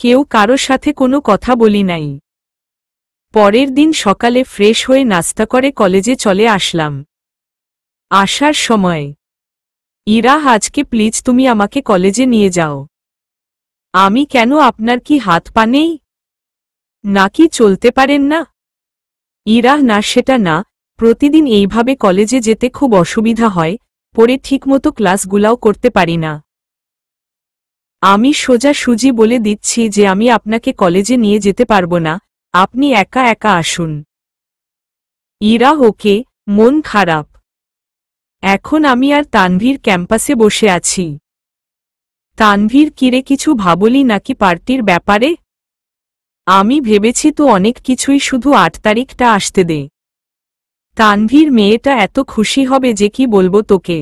কেউ কারো সাথে কোনো কথা বলি নাই। পরের দিন সকালে ফ্রেশ হয়ে নাস্তা করে কলেজে চলে আসলাম। আসার সময়, ইরা, আজকে প্লিজ তুমি আমাকে কলেজে নিয়ে যাও। আমি কেন, আপনার কি হাত পা নেই নাকি চলতে পারেন না? ইরা, না সেটা না, প্রতিদিন এইভাবে কলেজে যেতে খুব অসুবিধা হয়, পরে ঠিকমতো ক্লাসগুলাও করতে পারি না। আমি সোজাসুজি বলে দিচ্ছি যে আমি আপনাকে কলেজে নিয়ে যেতে পারবো না, আপনি একা একা আসুন। ইরা, ওকে, মন খারাপ। এখন আমি আর তানভীর ক্যাম্পাসে বসে আছি। তানভীর, কিরে, কিছু ভাবলি নাকি পার্টির ব্যাপারে? আমি ভেবেছি তো অনেক কিছুই, শুধু 8 তারিখটা আসতে দে। তানভীর, মেয়েটা এত খুশি হবে যে কি বলবো তোকে।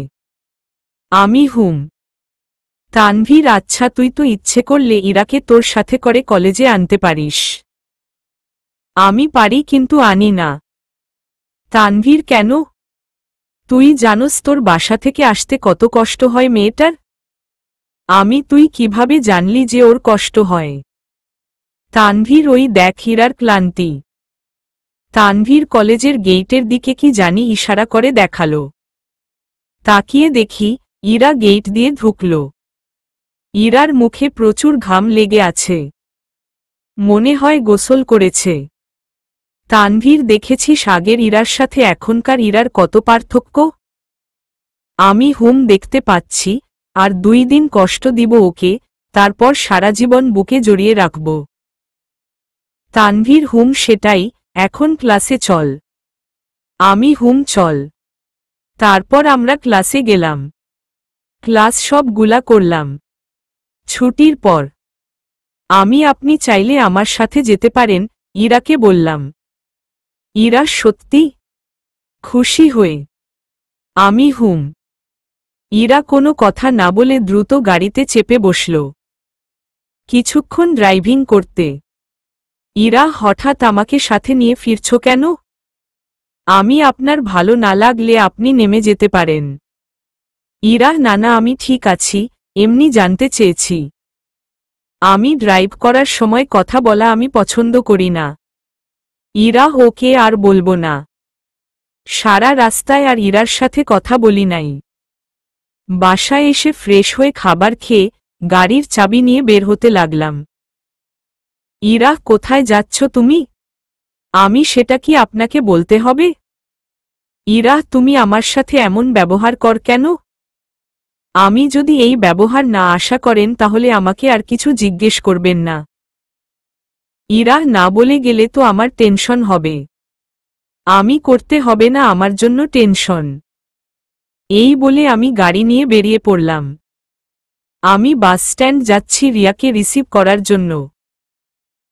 আমি হুম। তানভীর, আচ্ছা, তুই তো ইচ্ছে করলে ইরাকে তোর সাথে করে কলেজে আনতে পারিস। আমি পারি, কিন্তু আনি না। তানভীর, কেন? তুই জানোস তোর বাসা থেকে আসতে কত কষ্ট হয় মেয়েটার? তুই কিভাবে জানলি যে ওর কষ্ট হয়? তানভীর, ওই দেখ ইরার ক্লান্তি। তানভীর কলেজের গেইটের দিকে কি জানি ইশারা করে দেখালো। তাকিয়ে দেখি, ইরা গেইট দিয়ে ঢুকল। ইরার মুখে প্রচুর ঘাম লেগে আছে। মনে হয় গোসল করেছে। তানভীর, দেখেছিস আগের ইরার সাথে এখনকার ইরার কত পার্থক্য? আমি হুম, দেখতে পাচ্ছি, আর 2 দিন কষ্ট দিব ওকে, তারপর সারা জীবন বুকে জড়িয়ে রাখব। তানভীর, হুম সেটাই, এখন ক্লাসে চল। আমি হুম, চল। তারপর আমরা ক্লাসে গেলাম। ক্লাস সবগুলা করলাম। ছুটির পর আপনি চাইলে আমার সাথে যেতে পারেন, ইরাকে বললাম। ইরা সত্যি খুশি হয়ে আমি হুম। ইরা কোনো কথা না বলে দ্রুত গাড়িতে চেপে বসল। কিছুক্ষণ ড্রাইভিং করতে ইরা হঠাৎ আমাকে সাথে নিয়ে ফিরছ কেন? আপনার ভালো না লাগলে আপনি নেমে যেতে পারেন। ইরা, না, আমি ঠিক আছি, এমনি জানতে চেয়েছি। আমি ড্রাইভ করার সময় কথা বলা আমি পছন্দ করি না। ইরা, ওকে, আর বলবো না। সারা রাস্তায় আর ইরার সাথে কথা বলি নাই। বাসায় এসে ফ্রেশ হয়ে খাবার খেয়ে গাড়ির চাবি নিয়ে বের হতে লাগলাম। ইরা, কোথায় যাচ্ছ তুমি? সেটা কি আপনাকে বলতে হবে? ইরা, তুমি আমার সাথে এমন ব্যবহার কর কেন? যদি এই ব্যবহার না আশা করেন তাহলে আমাকে আর কিছু জিজ্ঞেস করবেন না। ইরা, না বলে গেলে তো আমার টেনশন হবে। করতে হবে না আমার জন্য টেনশন। এই বলে আমি গাড়ি নিয়ে বেরিয়ে পড়লাম। বাস স্ট্যান্ড যাচ্ছি রিয়াকে রিসিভ করার জন্য।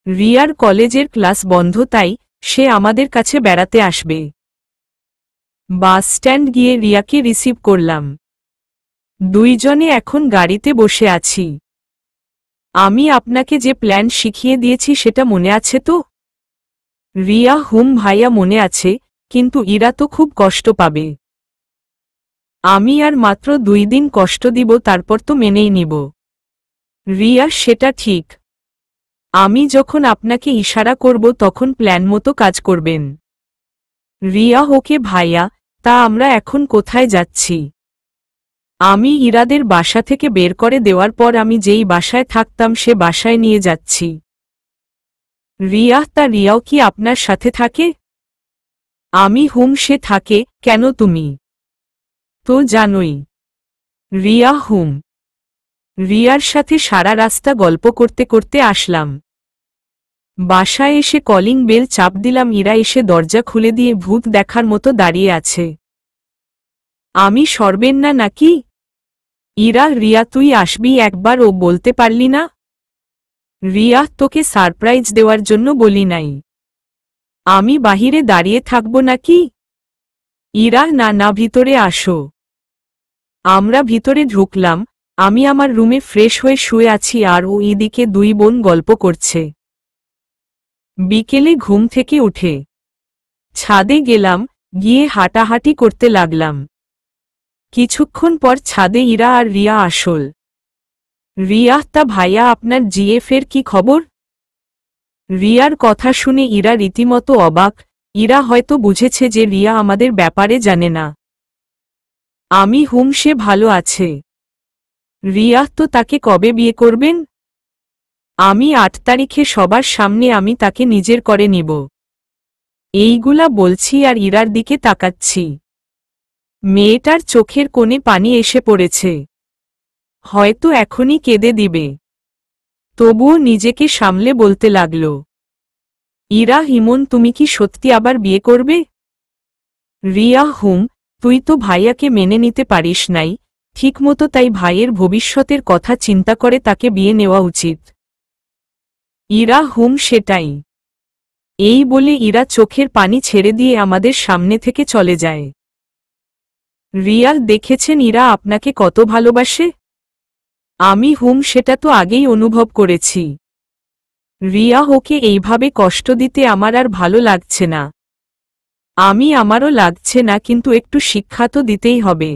রিয়ার কলেজের ক্লাস বন্ধ, তাই সে আমাদের কাছে বেড়াতে আসবে। বাস স্ট্যান্ড গিয়ে রিয়াকে রিসিভ করলাম। দুইজনে এখন গাড়িতে বসে আছি। আপনাকে যে প্ল্যান শিখিয়ে দিয়েছি সেটা মনে আছে তো? রিয়া, হুম ভাইয়া, মনে আছে, কিন্তু ইরা তো খুব কষ্ট পাবে। আর মাত্র 2 দিন কষ্ট দিব, তারপর তো মেনেই নিব। রিয়া, সেটা ঠিক। যখন আপনাকে ইশারা করব তখন প্ল্যান মতো কাজ করবেন। রিয়া, ওকে ভাইয়া, তা আমরা এখন কোথায় যাচ্ছি? ইরাদের বাসা থেকে বের করে দেওয়ার পর আমি যেই বাসায় থাকতাম সে বাসায় নিয়ে যাচ্ছি। রিয়া, তা রিয়াও কি আপনার সাথে থাকে? হুম, সে থাকে, কেন তুমি তো জানোই। রিয়া, হুম। রিয়ার সাথে সারা রাস্তা গল্প করতে করতে আসলাম। বাসায় এসে কলিং বেল চাপ দিলাম। ইরা এসে দরজা খুলে দিয়ে ভূত দেখার মতো দাঁড়িয়ে আছে। সরবেন না নাকি? ইরা, রিয়া, তুই আসবি একবার, ও বলতে পারলি না? রিয়া, তোকে সারপ্রাইজ দেওয়ার জন্য বলি নাই। বাহিরে দাঁড়িয়ে থাকব নাকি? ইরা, না না, ভিতরে আসো। আমরা ভিতরে ঢুকলাম। আমার রুমে ফ্রেশ হয়ে শুয়ে আছি আর ও এদিকে 2 বোন গল্প করছে। বিকেলে ঘুম থেকে উঠে ছাদে গেলাম, গিয়ে হাঁটাহাঁটি করতে লাগলাম। কিছুক্ষণ পর ছাদে ইরা আর রিয়া আসল। রিয়া, তা ভাইয়া, আপনার জিএফ এর কি খবর? রিয়ার কথা শুনে ইরা রীতিমতো অবাক। ইরা হয়তো বুঝেছে যে রিয়া আমাদের ব্যাপারে জানে না। আমি সে ভালো আছে। রিয়া তো তাকে কবে বিয়ে করবেন? আমি 8 তারিখে সবার সামনে আমি তাকে নিজের করে নিব। এইগুলা বলছি আর ইরার দিকে তাকাচ্ছি। মেয়েটার চোখের কোণে পানি এসে পড়েছে। হয়তো এখনই কেঁদে দিবে। তবুও নিজেকে সামলে বলতে লাগল, ইরা হিমন তুমি কি সত্যি আবার বিয়ে করবে? রিয়া তুই তো ভাইয়াকে মেনে নিতে পারিস নাই, ঠিকমতো তাই ভাইয়ের ভবিষ্যতের কথা চিন্তা করে তাকে বিয়ে নেওয়া উচিত। ইরা সেটাই। এই বলে ইরা চোখের পানি ছেড়ে দিয়ে আমাদের সামনে থেকে চলে যায়। রিয়া দেখেছেন ইরা আপনাকে কত ভালোবাসে? আমি সেটা তো আগেই অনুভব করেছি। রিয়া ওকে এইভাবে কষ্ট দিতে আমার আর ভালো লাগছে না। আমারও লাগছে না, কিন্তু একটু শিক্ষা তো দিতেই হবে।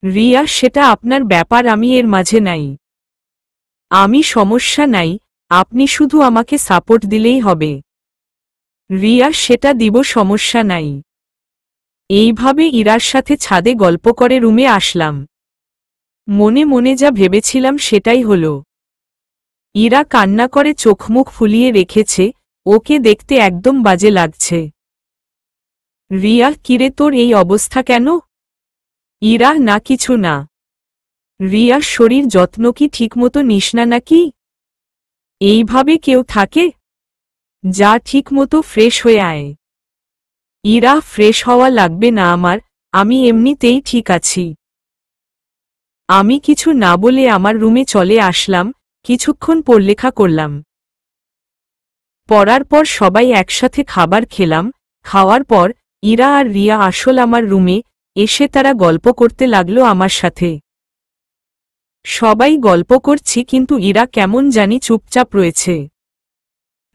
রিয়া সেটা আপনার ব্যাপার, আমি এর মাঝে নাই। আমি সমস্যা নাই, আপনি শুধু আমাকে সাপোর্ট দিলেই হবে। রিয়া সেটা দিব, সমস্যা নাই। এইভাবে ইরার সাথে ছাদে গল্প করে রুমে আসলাম। মনে মনে যা ভেবেছিলাম সেটাই হলো। ইরা কান্না করে চোখমুখ ফুলিয়ে রেখেছে, ওকে দেখতে একদম বাজে লাগছে। রিয়া কিরে তোর এই অবস্থা কেন? ইরা না কিছু না। রিয়ার শরীর যত্ন কি ঠিকমতো নিস না নাকি? এইভাবে কেউ থাকে? যা ঠিকমতো ফ্রেশ হয়ে আয়। ইরা ফ্রেশ হওয়া লাগবে না আমার, আমি এমনিতেই ঠিক আছি। আমি কিছু না বলে আমার রুমে চলে আসলাম, কিছুক্ষণ পড়লেখা করলাম। পড়ার পর সবাই একসাথে খাবার খেলাম। খাওয়ার পর ইরা আর রিয়া আসল আমার রুমে এসে তারা গল্প করতে লাগলো আমার সাথে। সবাই গল্প করছি, কিন্তু ইরা কেমন জানি চুপচাপ রয়েছে।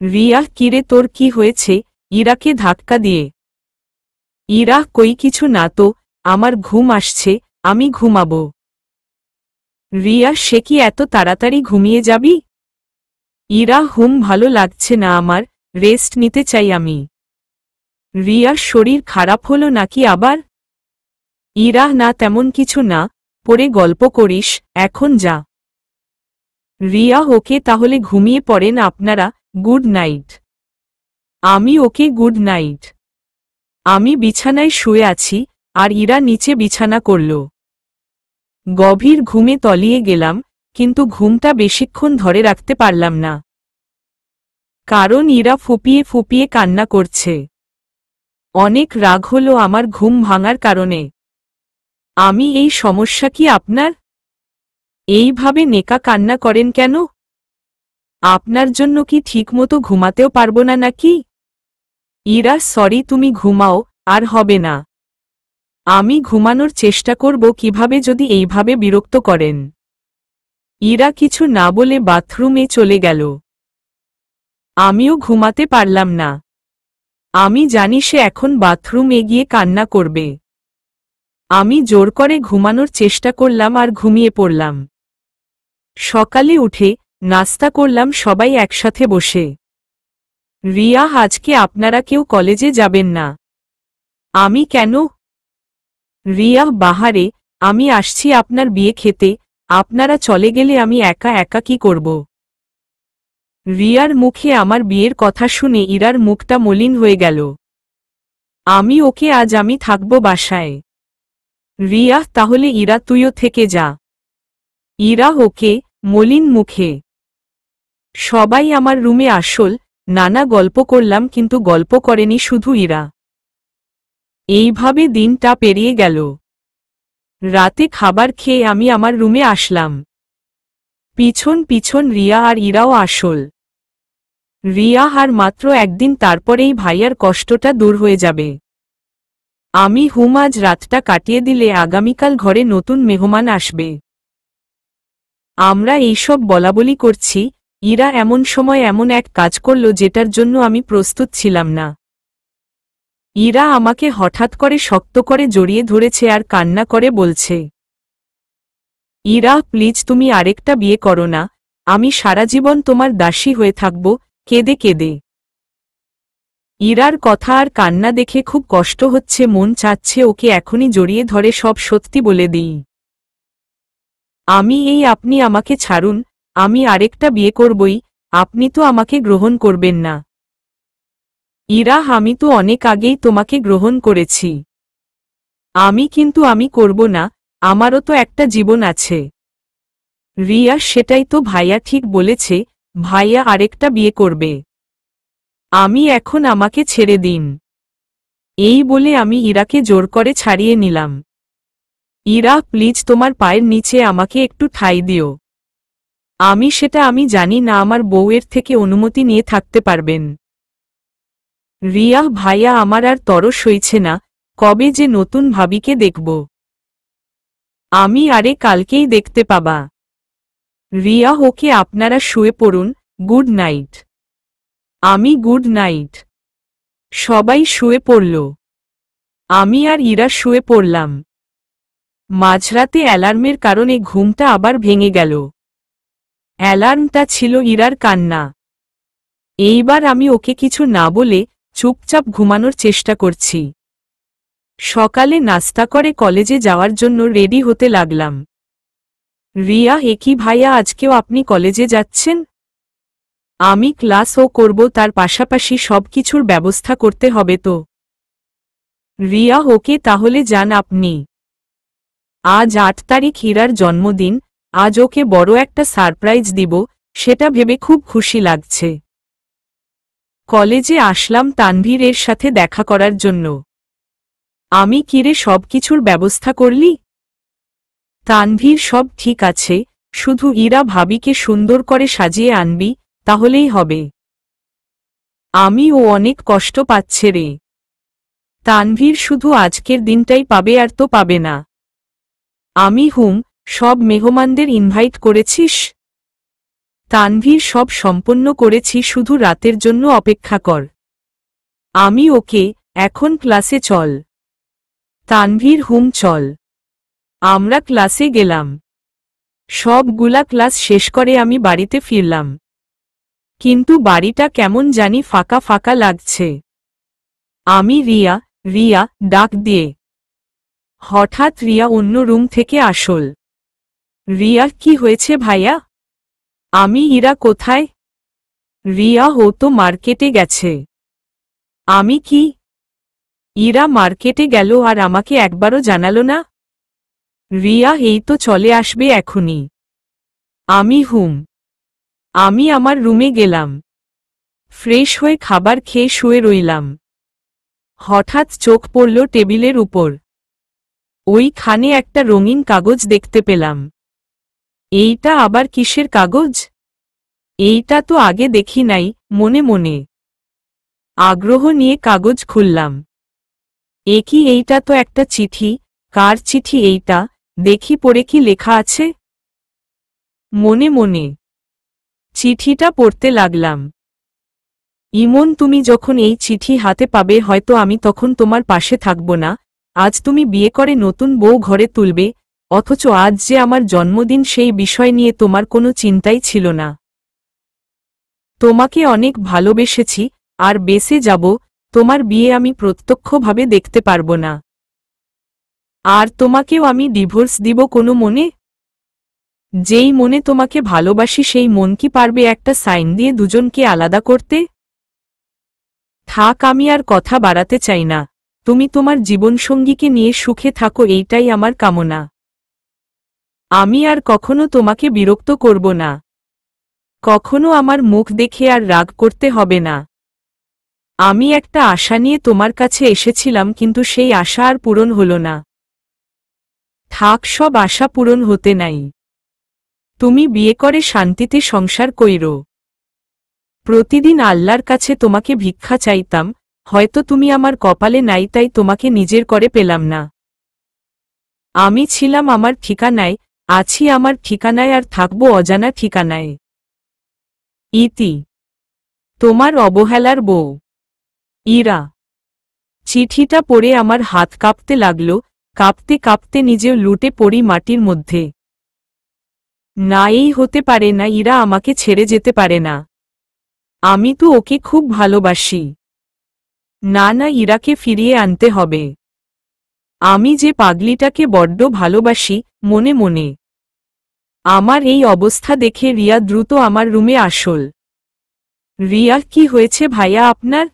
রিয়া কিরে তোর কি হয়েছে? ইরাকে ধাক্কা দিয়ে। ইরা কই কিছু না তো, আমার ঘুম আসছে, আমি ঘুমাবো। রিয়া সে কি এত তাড়াতাড়ি ঘুমিয়ে যাবি? ইরা ভালো লাগছে না আমার, রেস্ট নিতে চাই আমি। রিয়ার শরীর খারাপ হলো নাকি আবার? ইরা না তেমন কিছু না, পরে গল্প করিস, এখন যা। রিয়া ওকে তাহলে ঘুমিয়ে পড়েন আপনারা, গুড নাইট। আমি ওকে গুড নাইট। আমি বিছানায় শুয়ে আছি, আর ইরা নিচে বিছানা করল। গভীর ঘুমে তলিয়ে গেলাম, কিন্তু ঘুমটা বেশিক্ষণ ধরে রাখতে পারলাম না। কারণ ইরা ফুপিয়ে ফুপিয়ে কান্না করছে। অনেক রাগ হলো আমার ঘুম ভাঙার কারণে। আমি এই সমস্যা কি আপনার? এইভাবে নেকা কান্না করেন কেন? আপনার জন্য কি ঠিকমতো ঘুমাতেও পারবো না নাকি? ইরা সরি, তুমি ঘুমাও, আর হবে না। আমি ঘুমানোর চেষ্টা করব কিভাবে যদি এইভাবে বিরক্ত করেন। ইরা কিছু না বলে বাথরুমে চলে গেল। আমিও ঘুমাতে পারলাম না। আমি জানি সে এখন বাথরুমে গিয়ে কান্না করবে। আমি জোর করে ঘুমানোর চেষ্টা করলাম আর ঘুমিয়ে পড়লাম। সকালে উঠে নাস্তা করলাম সবাই একসাথে বসে। রিয়া আজকে আপনারা কেউ কলেজে যাবেন না? আমি কেন? রিয়া বাহারে, আমি আসছি আপনার বিয়ে খেতে, আপনারা চলে গেলে আমি একা একা কি করব? রিয়ার মুখে আমার বিয়ের কথা শুনে ইরার মুখটা মলিন হয়ে গেল। আমি ওকে আজ আমি থাকব বাসায়। রিয়া তাহলে ইরা তুইও থেকে যা। ইরা ওকে, মলিন মুখে। সবাই আমার রুমে আসল, নানা গল্প করলাম, কিন্তু গল্প করেনি শুধু ইরা। এইভাবে দিনটা পেরিয়ে গেল। রাতে খাবার খেয়ে আমি আমার রুমে আসলাম। পিছন পিছন রিয়া আর ইরাও আসল। রিয়া আর মাত্র একদিন, তারপরেই ভাইয়ার কষ্টটা দূর হয়ে যাবে। আমি আজ রাতটা কাটিয়ে দিলে আগামীকাল ঘরে নতুন মেহমান আসবে। আমরা এইসব বলাবলি করছি, ইরা এমন সময় এমন এক কাজ করল যেটার জন্য আমি প্রস্তুত ছিলাম না। ইরা আমাকে হঠাৎ করে শক্ত করে জড়িয়ে ধরেছে আর কান্না করে বলছে, ইরা প্লিজ তুমি আরেকটা বিয়ে করো না, আমি সারা জীবন তোমার দাসী হয়ে থাকব, কেঁদে কেঁদে। ইরার কথা আর কান্না দেখে খুব কষ্ট হচ্ছে, মন চাচ্ছে ওকে এখনই জড়িয়ে ধরে সব সত্যি বলে দিই। আপনি আমাকে ছাড়ুন, আমি আরেকটা বিয়ে করবই, আপনি তো আমাকে গ্রহণ করবেন না। ইরা, আমি তো অনেক আগেই তোমাকে গ্রহণ করেছি। আমি করব না, আমারও তো একটা জীবন আছে। রিয়া, সেটাই তো ভাইয়া ঠিক বলেছে, ভাইয়া আরেকটা বিয়ে করবে। এখন আমাকে ছেড়ে দিন। এই বলে আমি ইরাকে জোর করে ছাড়িয়ে নিলাম। ইরা, প্লিজ তোমার পায়ের নিচে আমাকে একটু ঠাঁই দিও। আমি জানি না আমার বউয়ের থেকে অনুমতি নিয়ে থাকতে পারবেন। রিয়া, ভাইয়া আমার আর তরস সইছে না, কবে যে নতুন ভাবিকে দেখব। আরে কালকেই দেখতে পাবা। রিয়া, ওকে আপনারা শুয়ে পড়ুন, গুড নাইট। Good night. সবাই শুয়ে পড়ল। আমি আর ইরা শুয়ে পড়লাম। মাঝরাতে অ্যালার্মের কারণে ঘুমটা আবার ভেঙে গেল। অ্যালার্মটা ছিল ইরার কান্না। এইবার আমি ওকে কিছু না বলে চুপচাপ ঘুমানোর চেষ্টা করছি। সকালে নাস্তা করে কলেজে যাওয়ার জন্য রেডি হতে লাগলাম। রিয়া, একই ভাইয়া, আজকেও আপনি কলেজে যাচ্ছেন? আমি ক্লাসও করব, তার পাশাপাশি সবকিছুর ব্যবস্থা করতে হবে তো। রিয়া, ওকে তাহলে যান আপনি। আজ ৮ তারিখ ইরার জন্মদিন, আজ ওকে বড় একটা সারপ্রাইজ দিব, সেটা ভেবে খুব খুশি লাগছে। কলেজে আসলাম তানভীরের সাথে দেখা করার জন্য। কিরে, সবকিছুর ব্যবস্থা করলি? তানভীর, সব ঠিক আছে, শুধু ইরা ভাবিকে সুন্দর করে সাজিয়ে আনবি, তাহলেই হবে। ও অনেক কষ্ট পাচ্ছে রে। তানভীর, শুধু আজকের দিনটাই পাবে, আর তো পাবে না। সব মেহমানদের ইনভাইট করেছিস? তানভীর, সব সম্পন্ন করেছি, শুধু রাতের জন্য অপেক্ষা কর। ওকে, এখন ক্লাসে চল। তানভীর, চল। আমরা ক্লাসে গেলাম। সবগুলা ক্লাস শেষ করে আমি বাড়িতে ফিরলাম। কিন্তু বাড়িটা কেমন জানি ফাঁকা ফাঁকা লাগছে। রিয়া, রিয়া ডাক দিয়ে। হঠাৎ রিয়া অন্য রুম থেকে আসল। রিয়া, কি হয়েছে ভাইয়া? ইরা কোথায়? রিয়া, ও তো মার্কেটে গেছে। কি? ইরা মার্কেটে গেল আর আমাকে একবারও জানালো না? রিয়া, এই তো চলে আসবে এখনই। আমি আমার রুমে গেলাম। ফ্রেশ হয়ে খাবার খেয়ে শুয়ে রইলাম। হঠাৎ চোখ পড়ল টেবিলের উপর। ওইখানে একটা রঙিন কাগজ দেখতে পেলাম। এইটা আবার কিসের কাগজ? এইটা তো আগে দেখি নাই, মনে মনে আগ্রহ নিয়ে কাগজ খুললাম। এইটা তো একটা চিঠি। কার চিঠি এইটা? দেখি পড়ে কি লেখা আছে। মনে মনে চিঠিটা পড়তে লাগলাম। ইমন, তুমি যখন এই চিঠি হাতে পাবে, হয়তো আমি তখন তোমার পাশে থাকব না। আজ তুমি বিয়ে করে নতুন বউ ঘরে তুলবে, অথচ আজ যে আমার জন্মদিন, সেই বিষয় নিয়ে তোমার কোনো চিন্তাই ছিল না। তোমাকে অনেক ভালোবেসেছি, আর বেঁচে যাব। তোমার বিয়ে আমি প্রত্যক্ষভাবে দেখতে পারব না। আর তোমাকেও আমি ডিভোর্স দিব কোনো মনে? যেই মনে তোমাকে ভালোবাসি, সেই মন কি পারবে একটা সাইন দিয়ে দুজনকে আলাদা করতে? থাক, আমি আর কথা বাড়াতে চাই না। তুমি তোমার জীবনসঙ্গীকে নিয়ে সুখে থাকো, এইটাই আমার কামনা। আমি আর কখনো তোমাকে বিরক্ত করব না। কখনো আমার মুখ দেখে আর রাগ করতে হবে না। আমি একটা আশা নিয়ে তোমার কাছে এসেছিলাম, কিন্তু সেই আশা আর পূরণ হলো না। থাক, সব আশা পূরণ হতে নাই। তুমি বিয়ে করে শান্তিতে সংসার কইরো। প্রতিদিন আল্লাহর কাছে তোমাকে ভিক্ষা চাইতাম, হয়তো তুমি আমার কপালে নাই, তাই তোমাকে নিজের করে পেলাম না। আমি ছিলাম আমার ঠিকানায়, আছি আমার ঠিকানায়, আর থাকবো অজানা ঠিকানায়। ইতি, তোমার অবহেলার বউ, ইরা। চিঠিটা পড়ে আমার হাত কাঁপতে লাগল, কাঁপতে কাঁপতে নিজেও লুটে পড়ি মাটির মধ্যে। না, এই হতে পারে না, ইরা আমাকে ছেড়ে যেতে পারে না। আমি তো ওকে খুব ভালোবাসি। না না, ইরাকে ফিরিয়ে আনতে হবে। আমি যে পাগলিটাকে বড্ড ভালোবাসি মনে মনে। আমার এই অবস্থা দেখে রিয়া দ্রুত আমার রুমে আসল। রিয়া, কি হয়েছে ভাইয়া আপনার?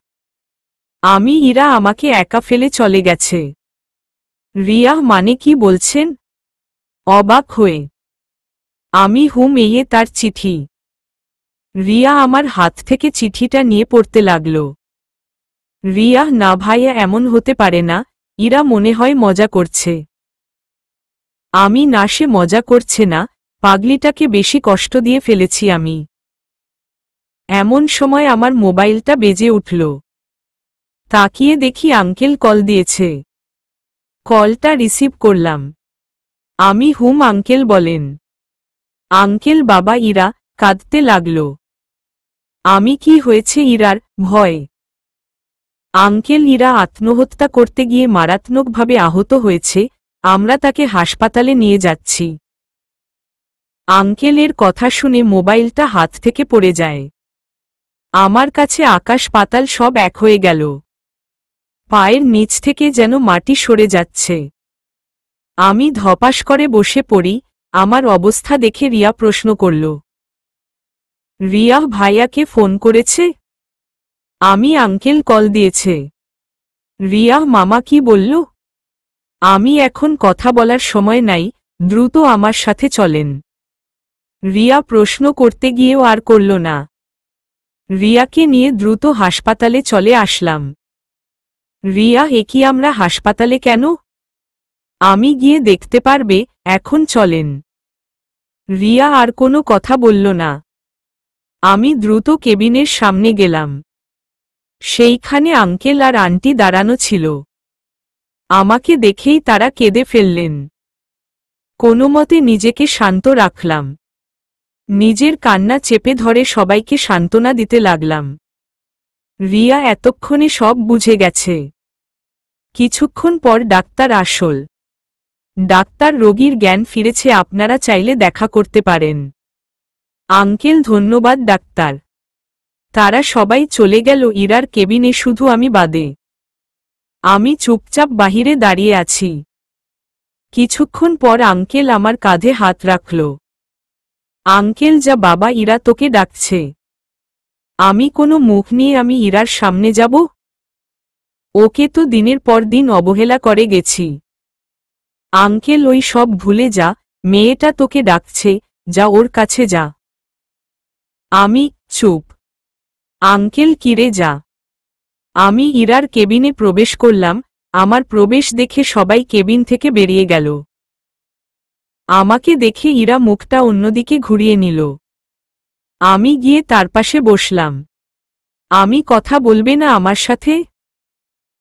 ইরা আমাকে একা ফেলে চলে গেছে। রিয়া, মানে কি বলছেন? অবাক হয়ে আমি এয়ে তার চিঠি। রিয়া আমার হাত থেকে চিঠিটা নিয়ে পড়তে লাগল। রিয়া, না ভাইয়া, এমন হতে পারে না, ইরা মনে হয় মজা করছে। না, সে মজা করছে না, পাগলিটাকে বেশি কষ্ট দিয়ে ফেলেছি আমি। এমন সময় আমার মোবাইলটা বেজে উঠল। তাকিয়ে দেখি আঙ্কেল কল দিয়েছে। কলটা রিসিভ করলাম। আঙ্কেল বলেন। আঙ্কেল, বাবা ইরা কাঁদতে লাগল। কি হয়েছে ইরার? ভয়। আঙ্কেল, ইরা আত্মহত্যা করতে গিয়ে মারাত্মকভাবে আহত হয়েছে, আমরা তাকে হাসপাতালে নিয়ে যাচ্ছি। আঙ্কেলের কথা শুনে মোবাইলটা হাত থেকে পড়ে যায়। আমার কাছে আকাশ পাতাল সব এক হয়ে গেল। পায়ের নিচ থেকে যেন মাটি সরে যাচ্ছে। আমি ধপাস করে বসে পড়ি। আমার অবস্থা দেখে রিয়া প্রশ্ন করল, রিয়া ভাইয়াকে ফোন করেছে? আঙ্কেল কল দিয়েছে। রিয়া, মামা কি বলল? এখন কথা বলার সময় নাই, দ্রুত আমার সাথে চলেন। রিয়া প্রশ্ন করতে গিয়েও আর করল না। রিয়াকে নিয়ে দ্রুত হাসপাতালে চলে আসলাম। রিয়া, কি আমরা হাসপাতালে কেন? গিয়ে দেখতে পারবে, এখন চলেন। রিয়া আর কোনো কথা বলল না। দ্রুত কেবিনের সামনে গেলাম। সেইখানে আঙ্কেল আর আন্টি দাঁড়ানো ছিল। আমাকে দেখেই তারা কেঁদে ফেললেন। কোনোমতে নিজেকে শান্ত রাখলাম। নিজের কান্না চেপে ধরে সবাইকে সান্ত্বনা দিতে লাগলাম। রিয়া এতক্ষণে সব বুঝে গেছে। কিছুক্ষণ পর ডাক্তার আসল। ডাক্তার, রোগীর জ্ঞান ফিরেছে, আপনারা চাইলে দেখা করতে পারেন। আঙ্কেল, ধন্যবাদ ডাক্তার। তারা সবাই চলে গেল, ইরার কেবিনে শুধু আমি বাদে। চুপচাপ বাহিরে দাঁড়িয়ে আছি। কিছুক্ষণ পর আঙ্কেল আমার কাঁধে হাত রাখল। আঙ্কেল, যা বাবা, ইরা তোকে ডাকছে। কোনো মুখ নিয়ে ইরার সামনে যাব? ওকে তো দিনের পর দিন অবহেলা করে গেছি। আঙ্কেল, ওই সব ভুলে যা, মেয়েটা তোকে ডাকছে, যা ওর কাছে যা। চুপ। আঙ্কেল, কিরে যা। ইরার কেবিনে প্রবেশ করলাম। আমার প্রবেশ দেখে সবাই কেবিন থেকে বেরিয়ে গেল। আমাকে দেখে ইরা মুখটা অন্যদিকে ঘুরিয়ে নিল। গিয়ে তার পাশে বসলাম। কথা বলবে না আমার সাথে?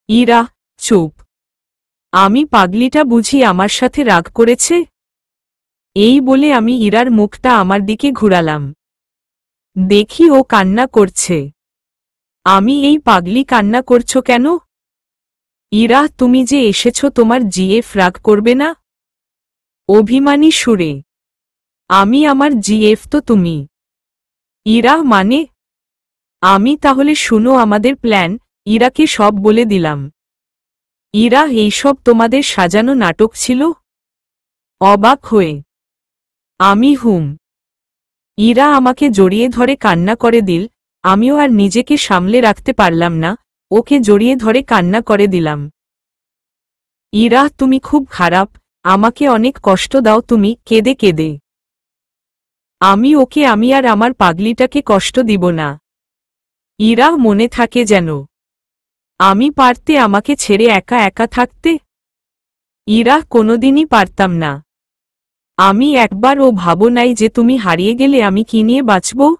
ইরা, চুপ। পাগলিটা বুঝি আমার সাথে রাগ করেছে? এই বলে ইরার মুখটা আমার দিকে ঘুরালাম। দেখি ও কান্না করছে। এই পাগলি, কান্না করছো কেন? ইরা, তুমি যে এসেছ, তোমার জিএফ রাগ করবে না? অভিমানী সুরে। আমার জিএফ তো তুমি। ইরা, মানে? তাহলে শুনো আমাদের প্ল্যান। ইরাকে সব বলে দিলাম। ইরা, এইসব তোমাদের সাজানো নাটক ছিল? অবাক হয়ে ইরা আমাকে জড়িয়ে ধরে কান্না করে দিল। আমিও আর নিজেকে সামলে রাখতে পারলাম না, ওকে জড়িয়ে ধরে কান্না করে দিলাম। ইরা, তুমি খুব খারাপ, আমাকে অনেক কষ্ট দাও তুমি, কেঁদে কেঁদে। ওকে আর আমার পাগলিটাকে কষ্ট দিব না। ইরা, মনে থাকে যেন। পারতে আমাকে ছেড়ে একা একা থাকতে? ইরা, কোনোদিনই পারতাম না। একবারও ভাবো নাই যে তুমি হারিয়ে গেলে আমি কি নিয়ে বাঁচব?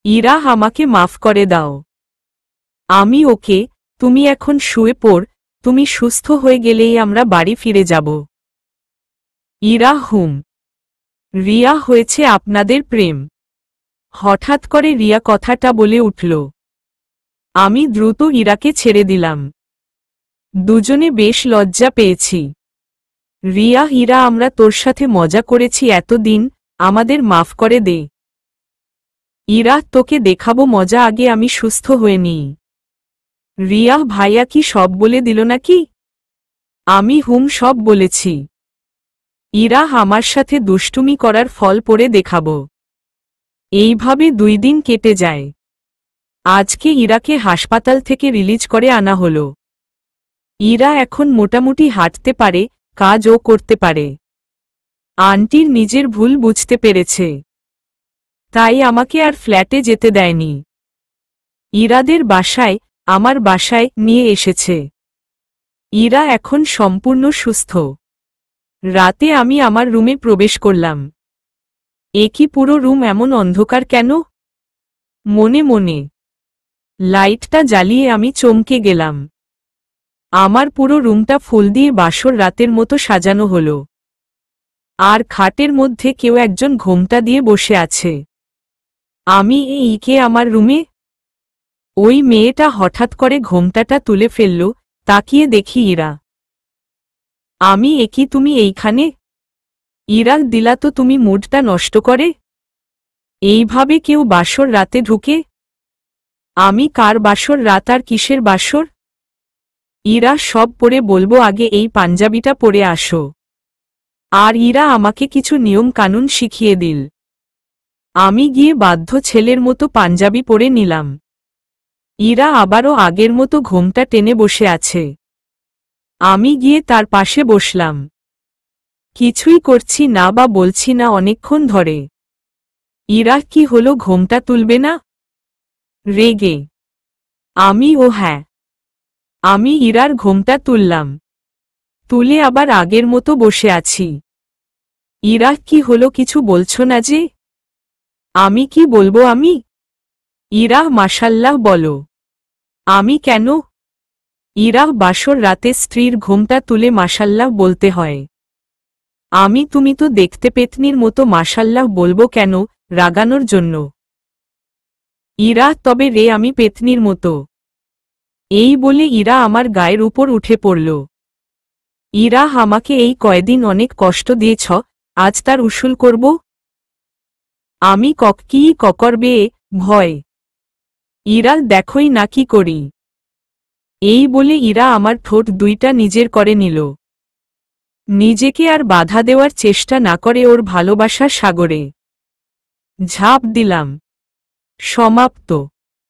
ইরা, আমাকে মাফ করে দাও। ওকে, তুমি এখন শুয়ে পড়, তুমি সুস্থ হয়ে গেলেই আমরা বাড়ি ফিরে যাব। ইরা, রিয়া, হয়েছে আপনাদের প্রেম? হঠাৎ করে রিয়া কথাটা বলে উঠল। দ্রুত ইরাকে ছেড়ে দিলাম। দুজনে বেশ লজ্জা পেয়েছি। রিয়া, ইরা, আমরা তোর সাথে মজা করেছি এতদিন, আমাদের মাফ করে দে। ইরা, তোকে দেখাবো মজা, আগে আমি সুস্থ হয়ে নিই। রিয়া ভাইয়া কি সব বলে দিল নাকি? আমি সব বলেছি। ইরা, আমার সাথে দুষ্টুমি করার ফল পরে দেখাবো। এইভাবে 2 দিন কেটে যায়। আজকে ইরাকে হাসপাতাল থেকে রিলিজ করে আনা হলো। ইরা এখন মোটামুটি হাঁটতে পারে, কাজও করতে পারে। আন্টির নিজের ভুল বুঝতে পেরেছে, তাই আমাকে আর ফ্ল্যাটে যেতে দেয়নি। ইরাদের বাসায়, আমার বাসায় নিয়ে এসেছে। ইরা এখন সম্পূর্ণ সুস্থ। রাতে আমি আমার রুমে প্রবেশ করলাম। একই পুরো রুম এমন অন্ধকার কেন? মনে মনে লাইটটা জ্বালিয়ে আমি চমকে গেলাম। আমার পুরো রুমটা ফুল দিয়ে বাসর রাতের মতো সাজানো হলো। আর খাটের মধ্যে কেউ একজন ঘোমটা দিয়ে বসে আছে। আমি কে আমার রুমে? ওই মেয়েটা হঠাৎ করে ঘোমটাটা তুলে ফেলল। তাকিয়ে দেখি ইরা। আমি কি তুমি এইখানে? ইরা, দিলা তো তুমি মুডটা নষ্ট করে। এইভাবে কেউ বাসর রাতে ঢুকে? আমি কার বাসর রাত আর কিসের বাসর? ইরা, সব পরে বলবো, আগে এই পাঞ্জাবিটা পরে আসো। আর ইরা আমাকে কিছু নিয়ম কানুন শিখিয়ে দিল। আমি গিয়ে বাধ্য ছেলের মতো পাঞ্জাবি পরে নিলাম। ইরা আবারও আগের মতো ঘোমটা টেনে বসে আছে। আমি গিয়ে তার পাশে বসলাম। কিছুই করছি না বা বলছি না অনেকক্ষণ ধরে। ইরা, কি হলো, ঘোমটা তুলবে না? রেগে আমি হ্যাঁ। আমি ইরার ঘোমটা তুললাম, তুলে আবার আগের মতো বসে আছি। ইরা, কি হলো, কিছু বলছো না যে? আমি কি বলবো? ইরা, মাশাল্লাহ বলো। আমি কেন? ইরা, বাসর রাতে স্ত্রীর ঘোমটা তুলে মাশাল্লাহ বলতে হয়। তুমি তো দেখতে পেতনির মতো, মাশাল্লাহ বলবো কেন? রাগানোর জন্য? ইরা, তবে রে আমি পেতনির মতো? এই বলে ইরা আমার গায়ের উপর উঠে পড়ল। ইরা, আমাকে এই কয়দিন অনেক কষ্ট দিয়েছ, আজ তার উসুল করব। আমি কি করবে? ভয়। ইরা, দেখোই না কি করি। এই বলে ইরা আমার ঠোঁট দুইটা নিজের করে নিল। নিজেকে আর বাধা দেওয়ার চেষ্টা না করে ওর ভালোবাসার সাগরে ঝাঁপ দিলাম। সমাপ্ত।